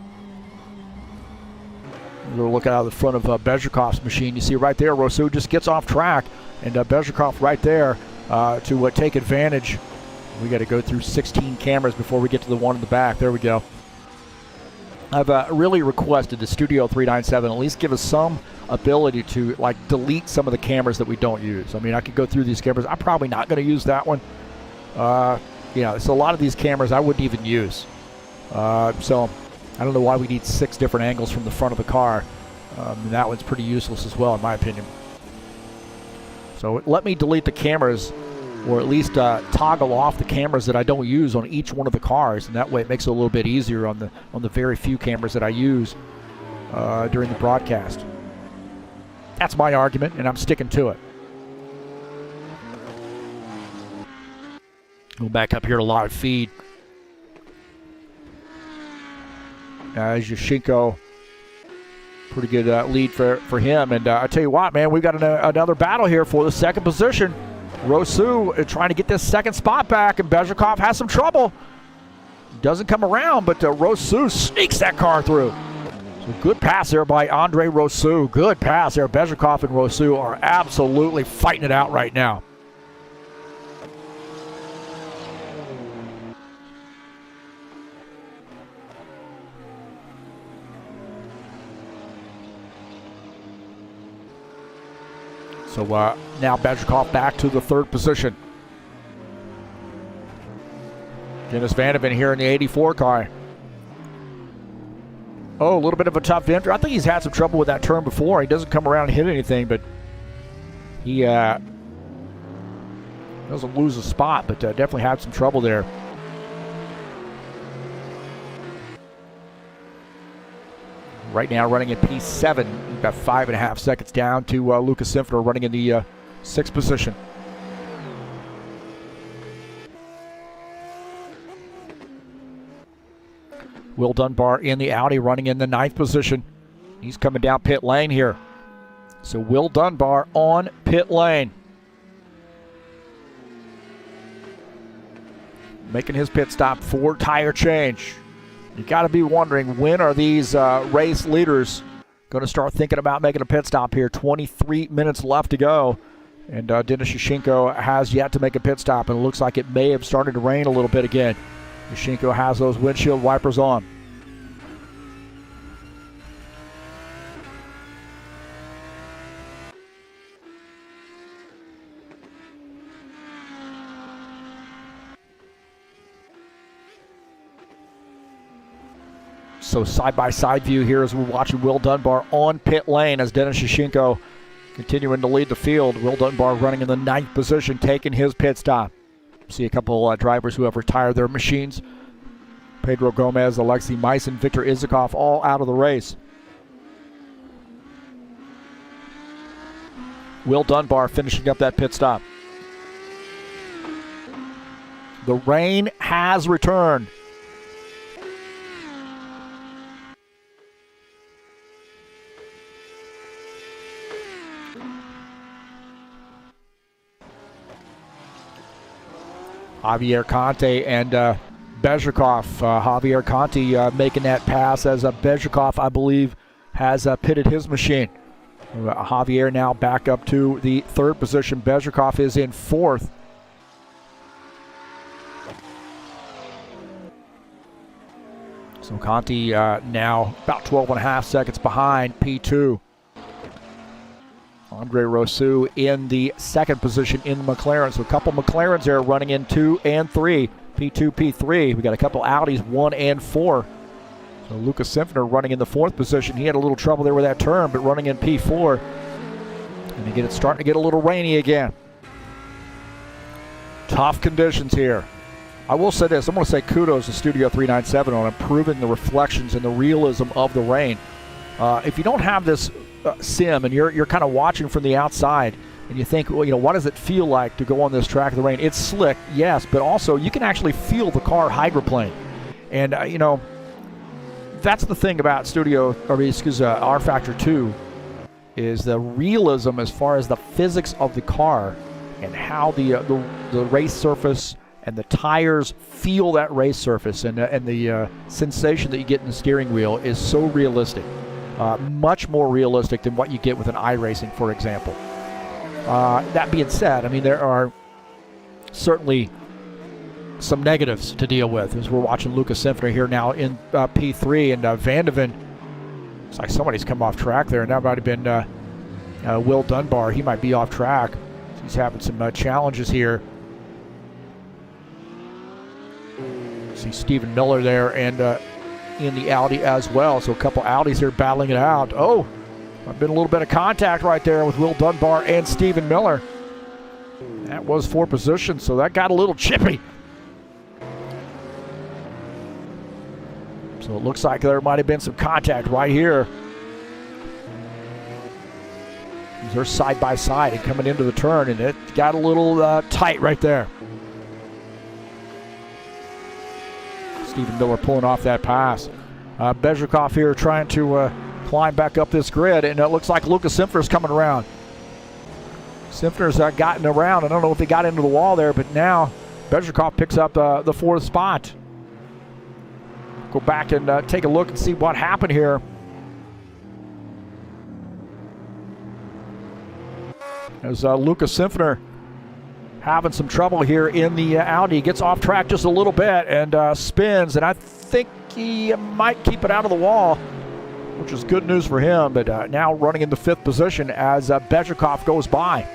A little look out of the front of Bezhikov's machine. You see right there, Rousseau just gets off track, and Bezhikov right there to take advantage. We got to go through 16 cameras before we get to the one in the back. There we go. I've really requested the Studio 397 at least give us some ability to like delete some of the cameras that we don't use. I mean, I could go through these cameras. I'm probably not going to use that one. So a lot of these cameras I wouldn't even use. So I don't know why we need 6 different angles from the front of the car. That one's pretty useless as well, in my opinion. So let me delete the cameras, or at least toggle off the cameras that I don't use on each one of the cars, and that way it makes it a little bit easier on the very few cameras that I use during the broadcast. That's my argument, and I'm sticking to it. Go back up here to live feed. Yashenko, pretty good lead for him. And I tell you what, man, we've got another battle here for the second position. Rousseau trying to get this second spot back, and Bezhikov has some trouble. Doesn't come around, but Rousseau sneaks that car through. So good pass there by Andre Rousseau. Good pass there. Bezhikov and Rousseau are absolutely fighting it out right now. So now Bezhikov back to the third position. Dennis Vandeven here in the 84 car. Oh, a little bit of a tough entry. I think he's had some trouble with that turn before. He doesn't come around and hit anything, but he doesn't lose a spot, but definitely had some trouble there. Right now running in P7, about 5.5 seconds down to Lucas Sinfner running in the 6th position. Will Dunbar in the Audi running in the 9th position. He's coming down pit lane here. So Will Dunbar on pit lane. Making his pit stop for tire change. You got to be wondering, when are these race leaders going to start thinking about making a pit stop here? 23 minutes left to go. And Denis Yashenko has yet to make a pit stop, and it looks like it may have started to rain a little bit again. Yashenko has those windshield wipers on. So side-by-side view here as we're watching Will Dunbar on pit lane as Denis Yashenko continuing to lead the field. Will Dunbar running in the 9th position, taking his pit stop. See a couple drivers who have retired their machines. Pedro Gomez, Alexei Meissen, Victor Izakov, all out of the race. Will Dunbar finishing up that pit stop. The rain has returned. Javier Conte and Bezhikov. Javier Conte making that pass as Bezhikov, I believe, has pitted his machine. Javier now back up to the 3rd position. Bezhikov is in 4th. So Conte now about 12.5 seconds behind P2. Andre Rousseau in the second position in the McLaren. So a couple McLarens there running in 2 and 3. P2, P3. We got a couple Audis, 1 and 4. So Lucas Simpner running in the 4th position. He had a little trouble there with that turn, but running in P4. And again, it's starting to get a little rainy again. Tough conditions here. I will say this. I'm going to say kudos to Studio 397 on improving the reflections and the realism of the rain. If you don't have this sim and you're kind of watching from the outside and you think, well, what does it feel like to go on this track in the rain? It's slick, yes, but also you can actually feel the car hydroplane. And, that's the thing about rFactor 2 is the realism as far as the physics of the car and how the race surface and the tires feel that race surface, and the sensation that you get in the steering wheel is so realistic. Much more realistic than what you get with an iRacing, for example. That being said, I mean, there are certainly some negatives to deal with as we're watching Lucas Simpner here now in P3, and Van de Ven, it's like somebody's come off track there, and that might have been Will Dunbar. He might be off track. He's having some challenges here. See Stephen Miller there, and in the Audi as well. So a couple Audis here battling it out. Oh, I've been a little bit of contact right there with Will Dunbar and Stephen Miller. That was 4 positions, so that got a little chippy. So it looks like there might have been some contact right here. They're side by side and coming into the turn, and it got a little tight right there. Stephen Miller pulling off that pass. Bezhikov here trying to climb back up this grid, and it looks like Lucas Simpner's coming around. Simpner's gotten around. I don't know if he got into the wall there, but now Bezhikov picks up the 4th spot. Go back and take a look and see what happened here. As Lucas Simpner having some trouble here in the Audi. Gets off track just a little bit and spins, and I think he might keep it out of the wall, which is good news for him, but now running in the 5th position as Bezhikov goes by.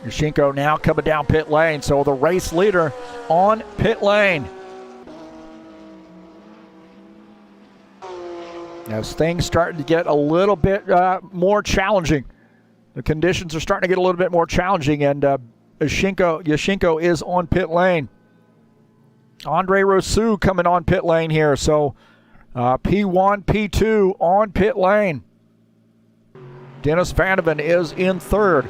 Yashenko now coming down pit lane, so the race leader on pit lane. As things starting to get a little bit more challenging. The conditions are starting to get a little bit more challenging, and Yashenko is on pit lane. Andre Rousseau coming on pit lane here, so P1, P2 on pit lane. Dennis Van de Ven is in 3rd.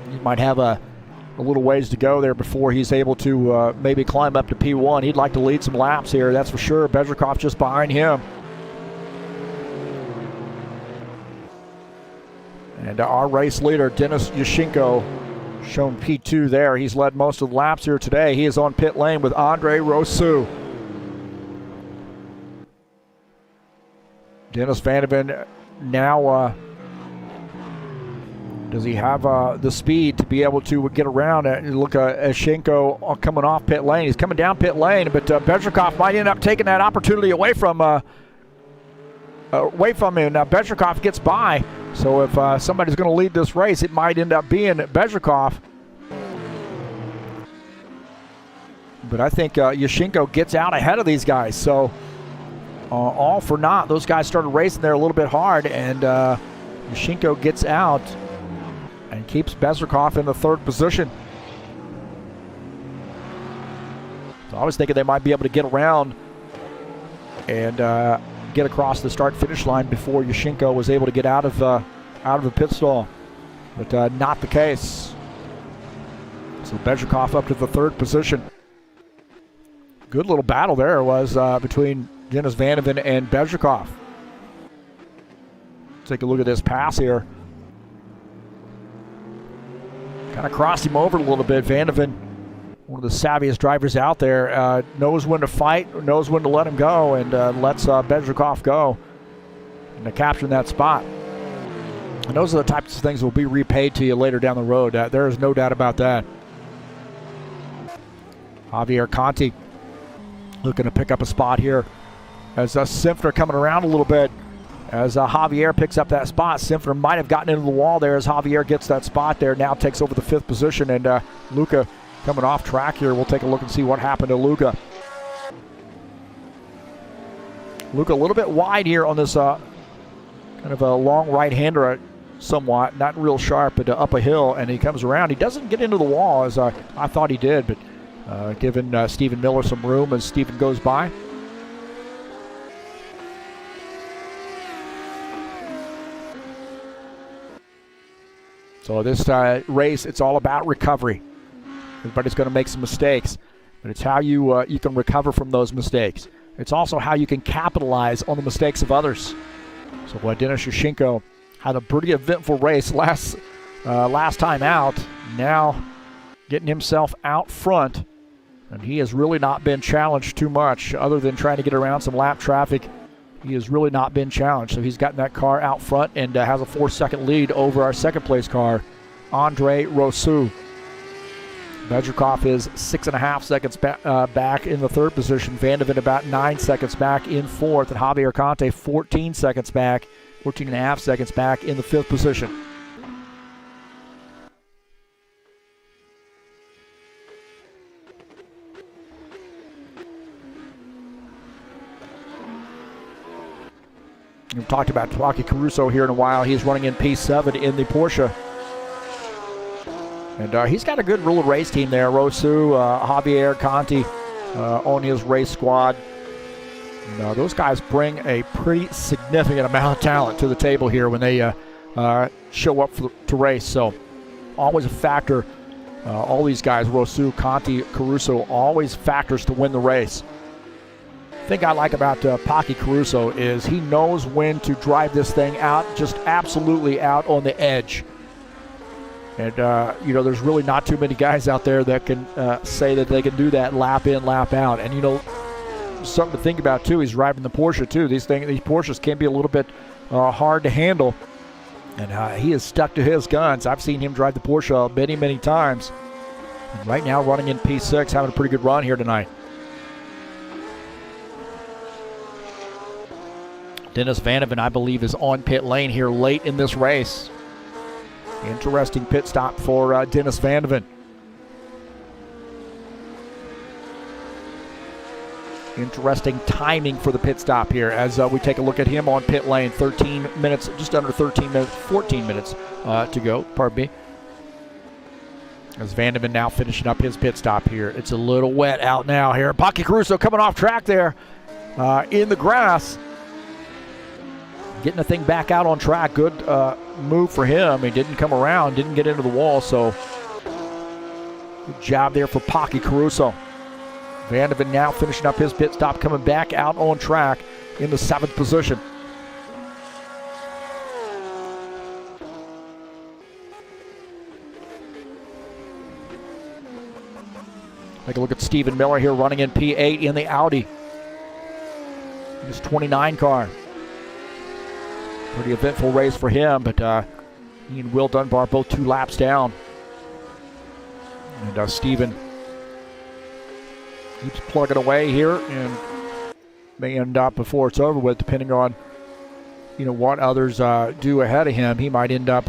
He might have a little ways to go there before he's able to maybe climb up to P1. He'd like to lead some laps here, that's for sure. Bezhikov just behind him. And our race leader, Denis Yashenko, shown P2 there. He's led most of the laps here today. He is on pit lane with Andre Rousseau. Dennis Van de Ven now... does he have the speed to be able to get around it? Look at Yashenko coming off pit lane. He's coming down pit lane, but Bezhikov might end up taking that opportunity away from him. Now Bezhikov gets by, so if somebody's going to lead this race, it might end up being Bezhikov. But I think Yashenko gets out ahead of these guys, so all for naught. Those guys started racing there a little bit hard, and Yashenko gets out and keeps Bezhikov in the 3rd position. So I was thinking they might be able to get around and get across the start-finish line before Yashenko was able to get out of the pit stall, but not the case. So Bezhikov up to the 3rd position. Good little battle there was between Dennis Van de Ven and Bezhikov. Take a look at this pass here. Kind of crossed him over a little bit. Van de Ven, one of the savviest drivers out there, knows when to fight, knows when to let him go, and lets Bezhikov go and to capture that spot. And those are the types of things that will be repaid to you later down the road. There is no doubt about that. Javier Conti looking to pick up a spot here as Simpner coming around a little bit. As Javier picks up that spot, Simpner might have gotten into the wall there as Javier gets that spot there. Now takes over the 5th position, and Luca coming off track here. We'll take a look and see what happened to Luca. Luca a little bit wide here on this kind of a long right-hander, somewhat. Not real sharp, but up a hill, and he comes around. He doesn't get into the wall as I thought he did, but giving Stephen Miller some room as Stephen goes by. So this race, it's all about recovery. Everybody's going to make some mistakes, but it's how you can recover from those mistakes. It's also how you can capitalize on the mistakes of others. So Denis Yushenko had a pretty eventful race last time out. Now getting himself out front, and he has really not been challenged too much other than trying to get around some lap traffic. He has really not been challenged. So he's gotten that car out front and has a 4-second lead over our second-place car, Andre Rousseau. Vedrikov is 6.5 seconds back in the 3rd position. Van de Ven about 9 seconds back in 4th. And Javier Conti 14 seconds back, 14.5 seconds back in the 5th position. We've talked about Joaquin Caruso here in a while. He's running in P7 in the Porsche. And he's got a good little race team there. Rousseau, Javier Conti on his race squad. And, those guys bring a pretty significant amount of talent to the table here when they show up to race. So always a factor. All these guys, Rousseau, Conti, Caruso, always factors to win the race. The thing I like about Paki Caruso is he knows when to drive this thing out, just absolutely out on the edge. And, there's really not too many guys out there that can say that they can do that lap in, lap out. And, something to think about, too, he's driving the Porsche, too. These Porsches can be a little bit hard to handle. And he is stuck to his guns. I've seen him drive the Porsche many, many times. And right now running in P6, having a pretty good run here tonight. Dennis Van de Ven, I believe, is on pit lane here late in this race. Interesting pit stop for Dennis Van de Ven. Interesting timing for the pit stop here as we take a look at him on pit lane. 13 minutes, just under 13 minutes, 14 minutes to go, pardon me. As Van de Ven now finishing up his pit stop here. It's a little wet out now here. Paki Caruso coming off track there in the grass. Getting the thing back out on track. Good move for him. He didn't come around, didn't get into the wall, so good job there for Paki Caruso. Van de Ven now finishing up his pit stop, coming back out on track in the 7th position. Take a look at Stephen Miller here running in P8 in the Audi. His 29 car. Pretty eventful race for him, but he and Will Dunbar both 2 laps down. And Stephen keeps plugging away here and may end up before it's over with, depending on what others do ahead of him. He might end up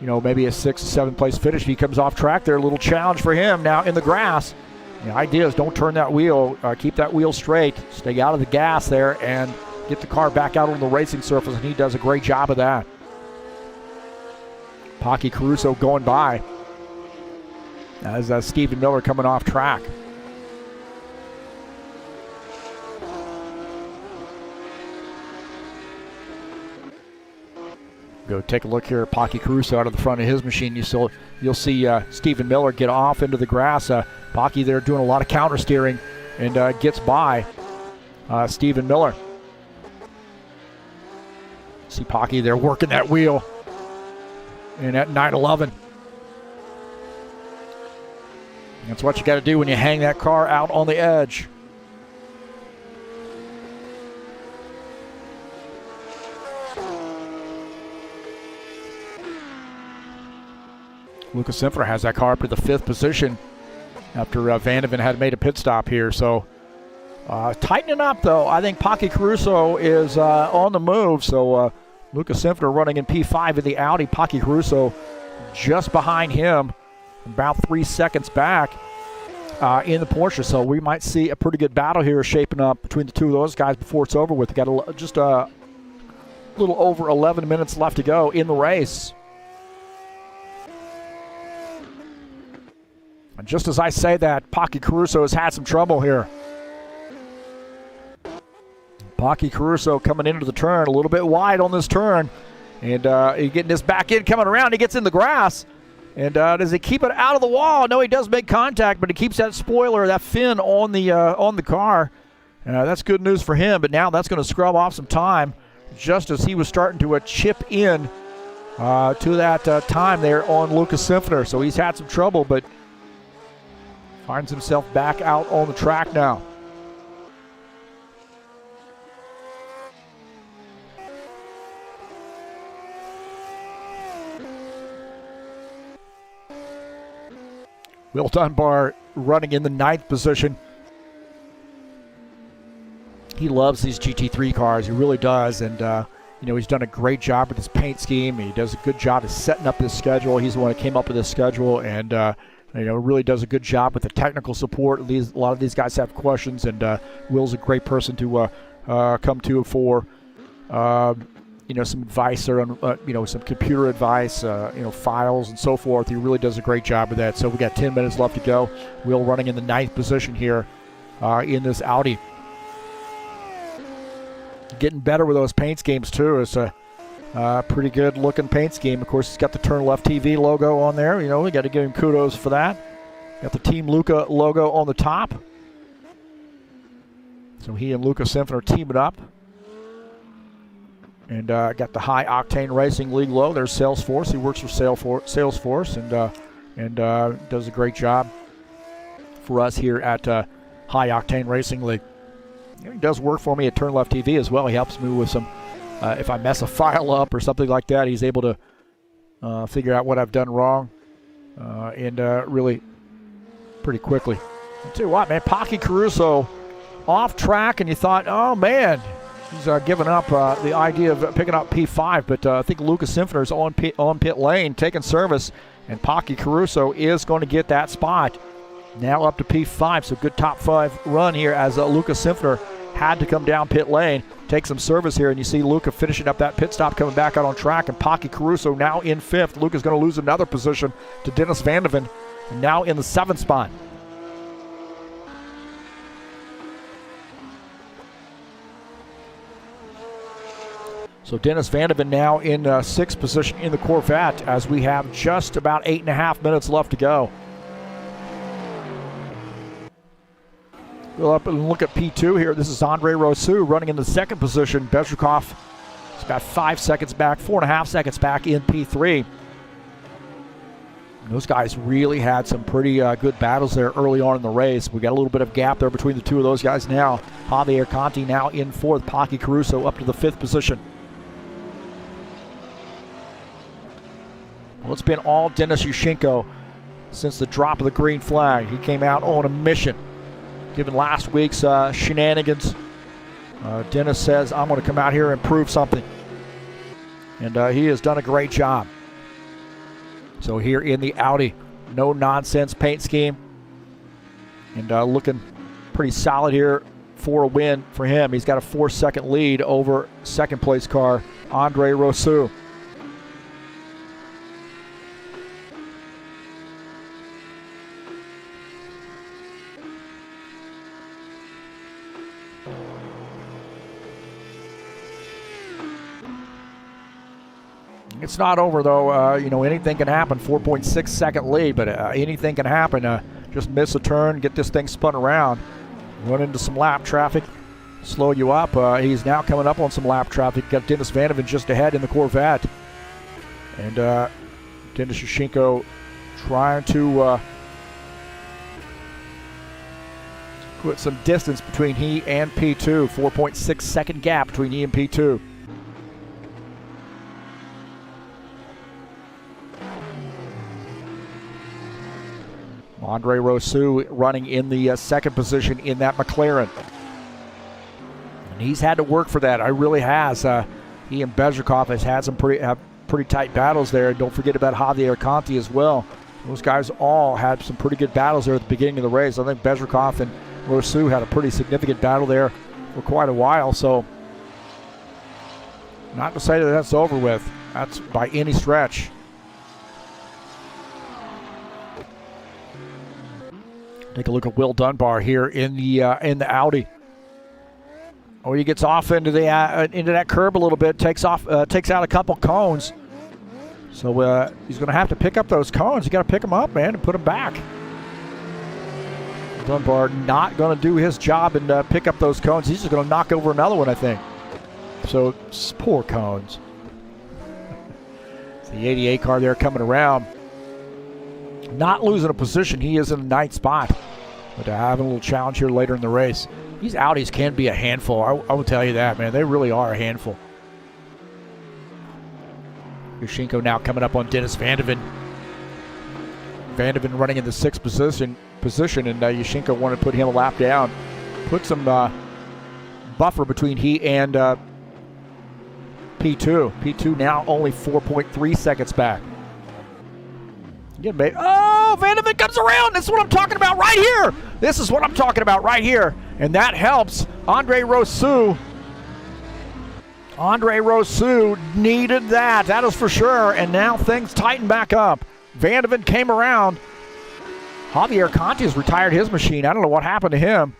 maybe a 6th or 7th place finish if he comes off track there. A little challenge for him now in the grass. The idea is don't turn that wheel, keep that wheel straight, stay out of the gas there, and get the car back out on the racing surface, and he does a great job of that. Paki Caruso going by as Stephen Miller coming off track. Go take a look here at Paki Caruso out of the front of his machine. You'll see Stephen Miller get off into the grass. Paki there doing a lot of counter steering and gets by Stephen Miller. See Paki there working that wheel. And at 911. That's what you got to do when you hang that car out on the edge. Lucas Simpler has that car up to the 5th position after Vandeven had made a pit stop here. So tightening up, though. I think Pocky Caruso is on the move. So Lucas Simpler running in P5 in the Audi. Pocky Caruso just behind him, about 3 seconds back in the Porsche. So we might see a pretty good battle here shaping up between the two of those guys before it's over with. They got just a little over 11 minutes left to go in the race. And just as I say that, Pocky Caruso has had some trouble here. Pocky Caruso coming into the turn, a little bit wide on this turn. And he's getting this back in, coming around. He gets in the grass. And does he keep it out of the wall? No, he does make contact, but he keeps that spoiler, that fin on the car. That's good news for him, but now that's going to scrub off some time just as he was starting to chip in to that time there on Lucas Simpler. So he's had some trouble, but finds himself back out on the track now. Will Dunbar running in the 9th position. He loves these GT3 cars. He really does. And, he's done a great job with his paint scheme. He does a good job of setting up this schedule. He's the one that came up with this schedule. And, really does a good job with the technical support. A lot of these guys have questions. And Will's a great person to come to for, some advice or some computer advice, files and so forth. He really does a great job with that. So we got 10 minutes left to go. Will running in the 9th position here in this Audi. Getting better with those paint schemes too. It's a pretty good looking paint scheme. Of course, it's got the TurnLeftTV logo on there. We got to give him kudos for that. Got the Team Luca logo on the top. So he and Lucas Simpson are teaming up. And got the High Octane Racing League logo. There's Salesforce. He works for Salesforce and does a great job for us here at High Octane Racing League. He does work for me at TurnLeftTV as well. He helps me with some, if I mess a file up or something like that, he's able to figure out what I've done wrong and really pretty quickly. I'll tell you what, man, Pocky Caruso off track, and you thought, oh, man, he's giving up the idea of picking up P5, but I think Lucas Simpler is on pit lane, taking service, and Pocky Caruso is going to get that spot. Now up to P5, so good top 5 run here as Lucas Simpler had to come down pit lane, take some service here, and you see Luca finishing up that pit stop, coming back out on track, and Pocky Caruso now in 5th. Luca's going to lose another position to Dennis Vandeven, now in the 7th spot. So Dennis Vandeven now in 6th position in the Corvette as we have just about 8.5 minutes left to go. We'll up and look at P2 here. This is Andre Rousseau running in the 2nd position. Bezrikov is about 5 seconds back, 4.5 seconds back in P3. Those guys really had some pretty good battles there early on in the race. We got a little bit of gap there between the two of those guys now. Javier Conti now in 4th. Pocky Caruso up to the 5th position. Well, it's been all Denis Yushchenko since the drop of the green flag. He came out on a mission. Given last week's shenanigans, Dennis says, I'm going to come out here and prove something. And he has done a great job. So here in the Audi, no nonsense paint scheme. And looking pretty solid here for a win for him. He's got a 4-second lead over 2nd place car, Andre Rousseau. It's not over, though. Anything can happen. 4.6 second lead, but anything can happen. Just miss a turn, get this thing spun around, run into some lap traffic, slow you up. He's now coming up on some lap traffic. Got Dennis Vandeven just ahead in the Corvette. And Denis Yushchenko trying to put some distance between he and P2. 4.6 second gap between he and P2. Andre Rousseau running in the second position in that McLaren. And he's had to work for that. I really has. He and Bezrikov has had some pretty tight battles there. Don't forget about Javier Conti as well. Those guys all had some pretty good battles there at the beginning of the race. I think Bezrikov and Rousseau had a pretty significant battle there for quite a while. So not to say that that's over with. That's by any stretch. Take a look at Will Dunbar here in the Audi. Oh, he gets off into that curb a little bit, takes out a couple cones. So he's going to have to pick up those cones. You got to pick them up, man, and put them back. Dunbar not going to do his job and pick up those cones. He's just going to knock over another one, I think. So poor cones. It's the 88 car there coming around. Not losing a position. He is in the ninth spot. But having a little challenge here later in the race. These Audis can be a handful. I will tell you that, man. They really are a handful. Yushenko now coming up on Dennis Van de Ven. Van de Ven running in the sixth position, and Yushenko wanted to put him a lap down. Put some buffer between he and P2. P2 now only 4.3 seconds back. Oh, Van de Ven comes around. This is what I'm talking about right here. This is what I'm talking about right here. And that helps Andre Rousseau. Andre Rousseau needed that is for sure. And now things tighten back up. Van de Ven came around. Javier Conti has retired his machine. I don't know what happened to him.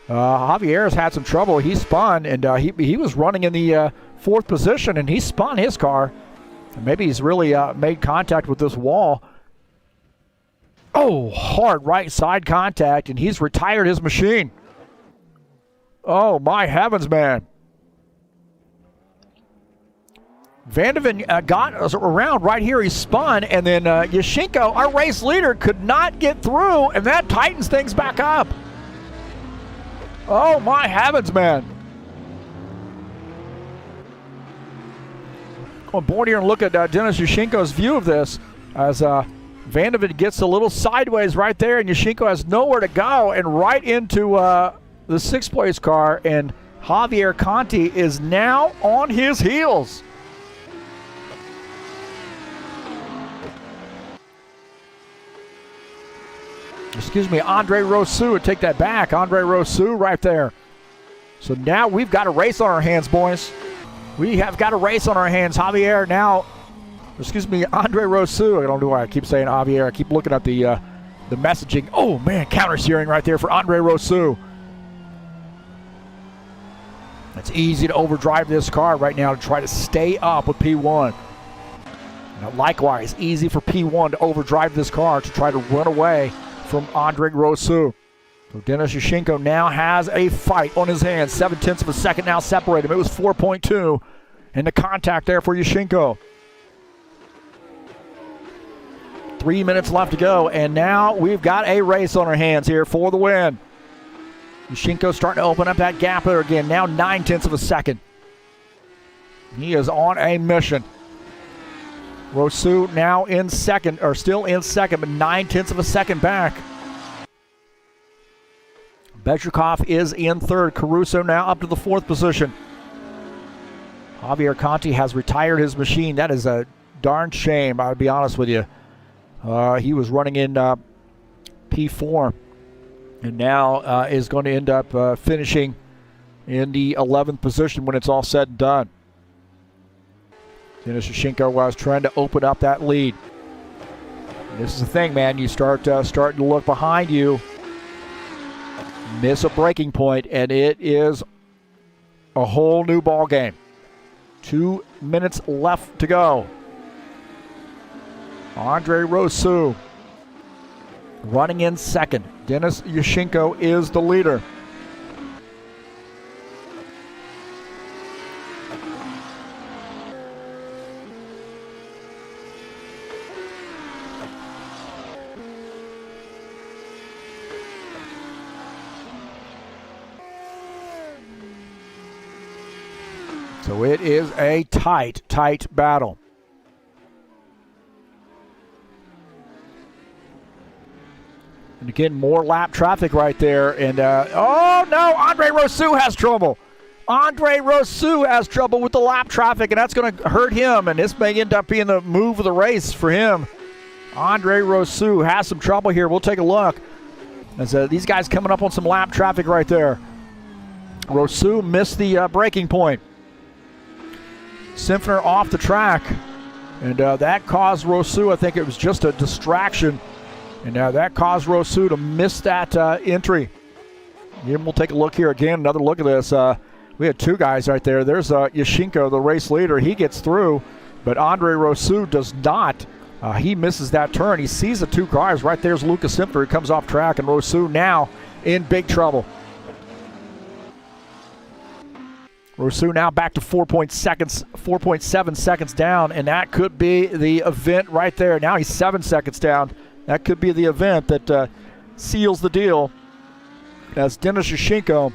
Javier has had some trouble. He spun, and he was running in the fourth position, and he spun his car. And maybe he's really made contact with this wall. Oh, hard right side contact, and he's retired his machine. Oh, my heavens, man. Van de Ven got around right here. He spun, and then Yushenko, our race leader, could not get through, and that tightens things back up. Oh, my heavens, man. Go on board here and look at Dennis Yushenko's view of this as Van de Ven gets a little sideways right there, and Yushenko has nowhere to go, and right into the sixth place car, and Javier Conti is now on his heels. Excuse me, Andre Rousseau, take that back. Andre Rousseau right there. So now we've got a race on our hands, boys. We have got a race on our hands. Javier now, excuse me, Andre Rousseau. I don't know why I keep saying Javier. I keep looking at the messaging. Oh, man, counter steering right there for Andre Rousseau. It's easy to overdrive this car right now to try to stay up with P1. Now, likewise, easy for P1 to overdrive this car to try to run away from Andre Rousseau. So Dennis Yushenko now has a fight on his hands. 0.7 of a second now separate him. It was 4.2. And the contact there for Yushenko. 3 minutes left to go. And now we've got a race on our hands here for the win. Yushenko starting to open up that gap there again. Now 0.9 of a second. He is on a mission. Rousseau now in second, or still in second, but 0.9 of a second back. Bezrikov is in third. Caruso now up to the fourth position. Javier Conti has retired his machine. That is a darn shame, I'll be honest with you. He was running in P4, and now is going to end up finishing in the 11th position when it's all said and done. Dennis Yushenko was trying to open up that lead. And this is the thing, man. You starting to look behind you, miss a breaking point, and it is a whole new ball game. 2 minutes left to go. Andre Rousseau running in second. Dennis Yushenko is the leader. So it is a tight battle. And again, more lap traffic right there. And, oh, no, Andre Rousseau has trouble. Andre Rousseau has trouble with the lap traffic, and that's going to hurt him. And this may end up being the move of the race for him. Andre Rousseau has some trouble here. We'll take a look. As these guys coming up on some lap traffic right there. Rousseau missed the braking point. Simpner off the track. And that caused Rousseau, I think it was just a distraction. And that caused Rousseau to miss that entry. And we'll take a look here again, another look at this. We had two guys right there. There's Yashenko, the race leader. He gets through, but Andre Rousseau does not. He misses that turn. He sees the two cars. Right there's Lucas Simpner, who comes off track, and Rousseau now in big trouble. Rousseau now back to 4.7 seconds down, and that could be the event right there. Now he's 7 seconds down. That could be the event that seals the deal. As Denis Yashenko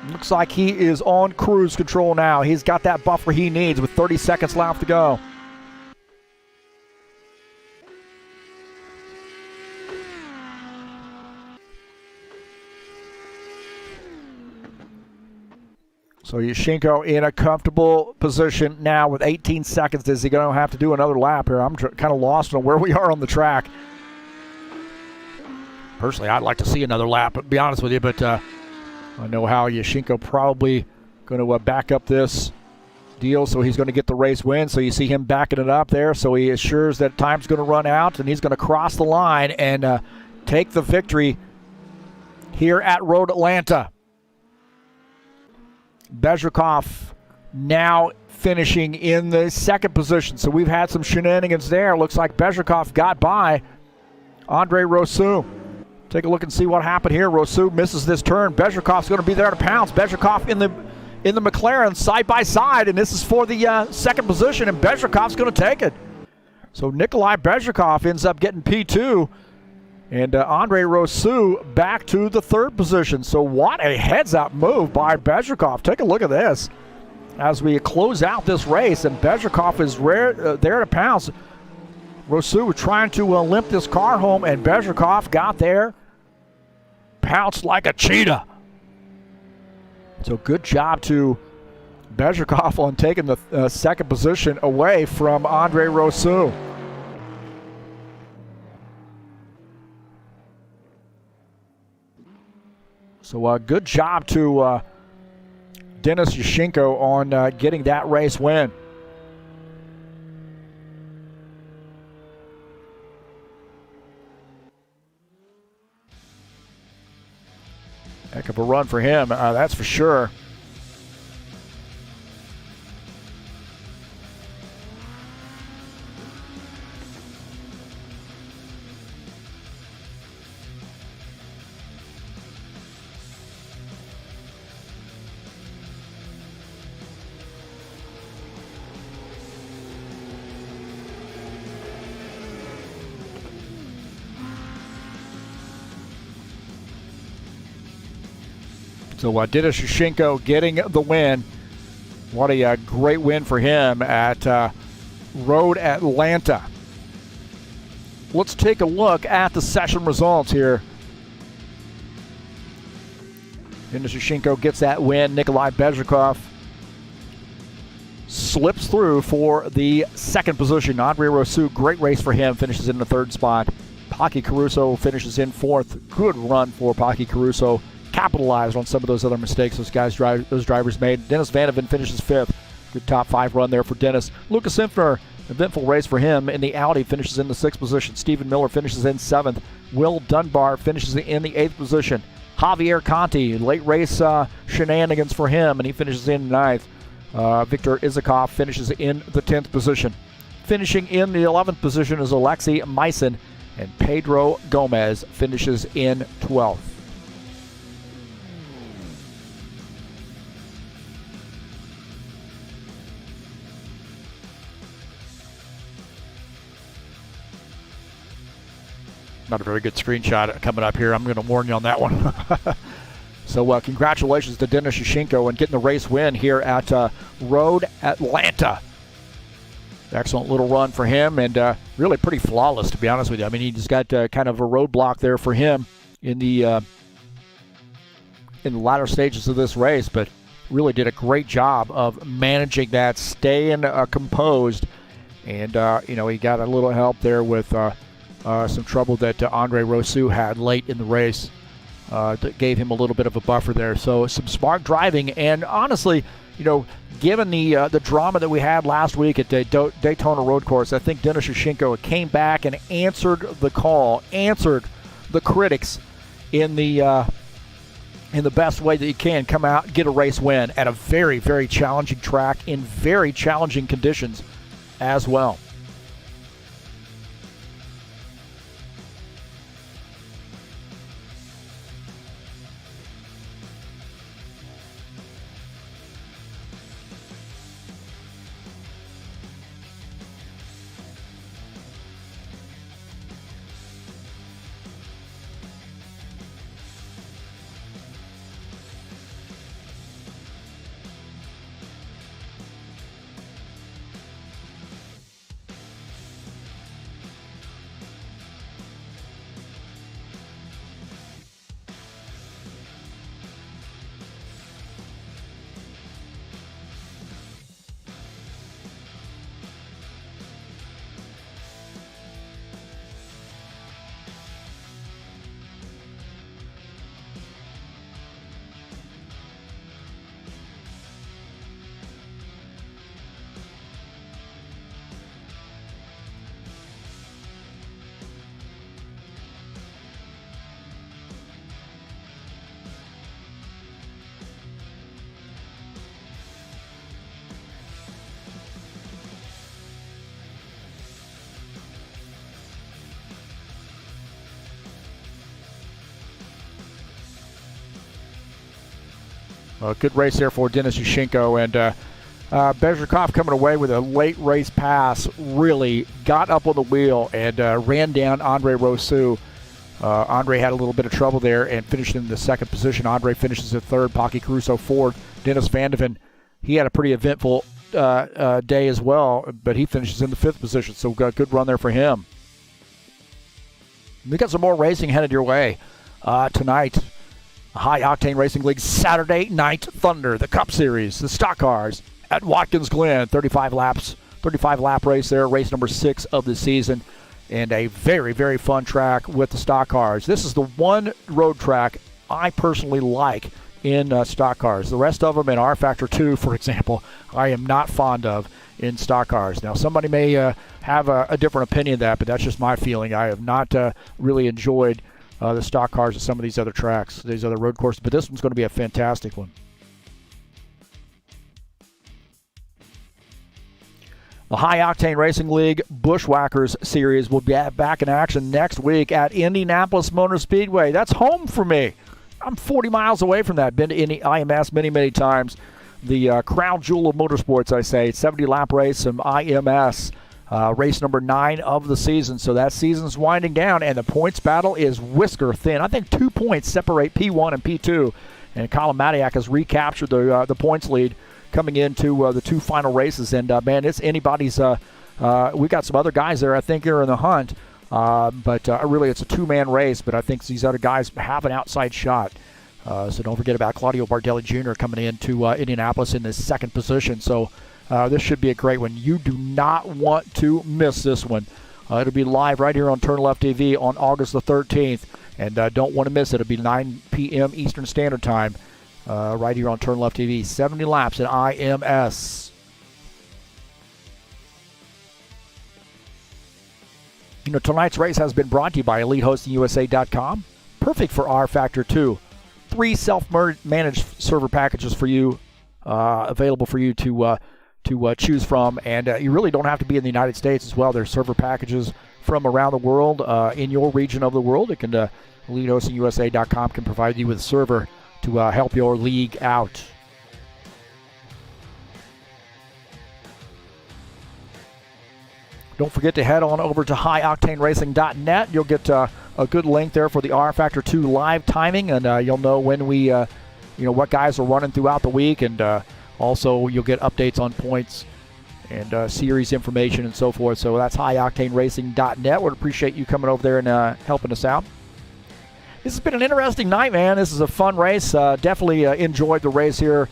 looks like he is on cruise control now. He's got that buffer he needs with 30 seconds left to go. So Yashenko in a comfortable position now with 18 seconds. Is he going to have to do another lap here? I'm kind of lost on where we are on the track. Personally, I'd like to see another lap, to be honest with you, but I know how Yashenko probably going to back up this deal, so he's going to get the race win. So you see him backing it up there, so he assures that time's going to run out, and he's going to cross the line and take the victory here at Road Atlanta. Bezrikov now finishing in the second position. So we've had some shenanigans there. Looks like Bezrikov got by Andre Rousseau. Take a look and see what happened here. Rousseau misses this turn. Bezrikov's going to be there to pounce. Bezrikov in the McLaren side by side, and this is for the second position, and Bezrikov's going to take it. So Nikolai Bezrikov ends up getting P2, and Andre Rousseau back to the third position. So what a heads-up move by Bezrikov. Take a look at this as we close out this race, and Bezrikov is there to pounce. Rousseau was trying to limp this car home, and Bezrikov got there, pounced like a cheetah. So good job to Bezrikov on taking the second position away from Andre Rousseau. So good job to Denis Yashenko on getting that race win. Heck of a run for him, that's for sure. So Denis Yashenko getting the win. What a great win for him at Road Atlanta. Let's take a look at the session results here. Denis Yashenko gets that win. Nikolai Bezrikov slips through for the second position. Andre Rousseau, great race for him, finishes in the third spot. Paki Caruso finishes in fourth. Good run for Paki Caruso. Capitalized on some of those other mistakes those drivers made. Dennis Vanavan finishes fifth. Good top five run there for Dennis. Lucas Simpner, eventful race for him in the Audi, finishes in the sixth position. Stephen Miller finishes in seventh. Will Dunbar finishes in the eighth position. Javier Conti, late race shenanigans for him, and he finishes in ninth. Victor Izakov finishes in the 10th position. Finishing in the 11th position is Alexei Meissen, and Pedro Gomez finishes in 12th. Not a very good screenshot coming up here. I'm going to warn you on that one. So congratulations to Denis Yashenko and getting the race win here at Road Atlanta. excellent little run for him, and really pretty flawless, to be honest with you. I mean, he just got kind of a roadblock there for him in the latter stages of this race, but really did a great job of managing that, staying composed, and he got a little help there with some trouble that Andre Rousseau had late in the race. That gave him a little bit of a buffer there. So some smart driving, and honestly, given the drama that we had last week at the Daytona Road Course, I think Denis Yushenko came back and answered the call, answered the critics in the best way that you can. Come out, get a race win at a very, very challenging track in very challenging conditions as well. A good race there for Denis Yushenko, and Bezhikov coming away with a late race pass, really got up on the wheel and ran down Andre Rousseau. Andre had a little bit of trouble there and finished in the second position. Andre finishes at third, Pocky Caruso fourth. Dennis Van de Ven, he had a pretty eventful day as well, but he finishes in the fifth position, so got a good run there for him. We got some more racing headed your way tonight. High Octane Racing League Saturday Night Thunder, the Cup Series, the stock cars at Watkins Glen. 35 lap race there, race number 6 of the season, and a very, very fun track with the stock cars. This is the one road track I personally like in stock cars. The rest of them in rFactor 2, for example, I am not fond of in stock cars. Now, somebody may have a different opinion of that, but that's just my feeling. I have not really enjoyed the stock cars at some of these other tracks, these other road courses, but this one's going to be a fantastic one. The High Octane Racing League Bushwhackers Series will be back in action next week at Indianapolis Motor Speedway. That's home for me. I'm 40 miles away from that. Been to IMS many, many times. The crown jewel of motorsports, I say. 70-lap race, some IMS. Race number 9 of the season. So that season's winding down, and the points battle is whisker thin. I think 2 points separate P1 and P2, and Colin Matiak has recaptured the points lead coming into the 2 final races. And, man, it's anybody's we got some other guys there I think are in the hunt, but really it's a 2-man race, but I think these other guys have an outside shot. So don't forget about Claudio Bardelli Jr. coming into Indianapolis in the second position. So this should be a great one. You do not want to miss this one. It'll be live right here on TurnLeftTV on August the 13th, and don't want to miss it. It'll be 9 p.m. Eastern Standard Time right here on TurnLeftTV. 70 laps at IMS. Tonight's race has been brought to you by EliteHostingUSA.com. Perfect for rFactor 2. 3 self-managed server packages for you, available for you to choose from, and you really don't have to be in the United States as well. There's server packages from around the world, in your region of the world. It can EliteHostingUSA.com can provide you with a server to help your league out. Don't forget to head on over to highoctaneracing.net. You'll get a good link there for the rFactor 2 live timing, and you'll know when we, what guys are running throughout the week, and also you'll get updates on points and series information and so forth. So that's highoctaneracing.net. Would appreciate you coming over there and helping us out. This has been an interesting night, man. This is a fun race. Definitely enjoyed the race here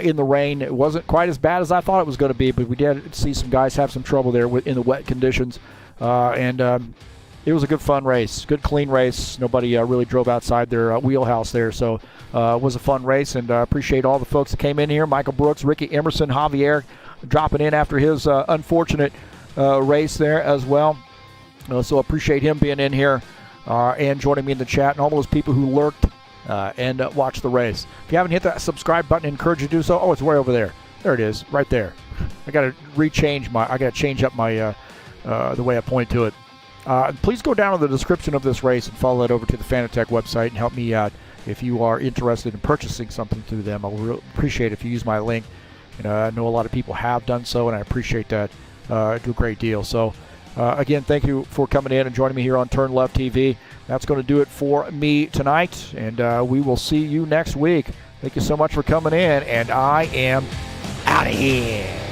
in the rain. It wasn't quite as bad as I thought it was going to be, but we did see some guys have some trouble there in the wet conditions. It was a good, fun race. Good, clean race. Nobody really drove outside their wheelhouse there, so it was a fun race, and appreciate all the folks that came in here. Michael Brooks, Ricky Emerson, Javier dropping in after his unfortunate race there as well. So appreciate him being in here and joining me in the chat, and all those people who lurked and watched the race. If you haven't hit that subscribe button, I encourage you to do so. Oh, it's way over there. There it is, right there. I got to change up my the way I point to it. Please go down to the description of this race and follow that over to the Fanatec website and help me out if you are interested in purchasing something through them. I will appreciate it if you use my link. I know a lot of people have done so, and I appreciate that a great deal. So, again, thank you for coming in and joining me here on TurnLeftTV. That's going to do it for me tonight, and we will see you next week. Thank you so much for coming in, and I am out of here.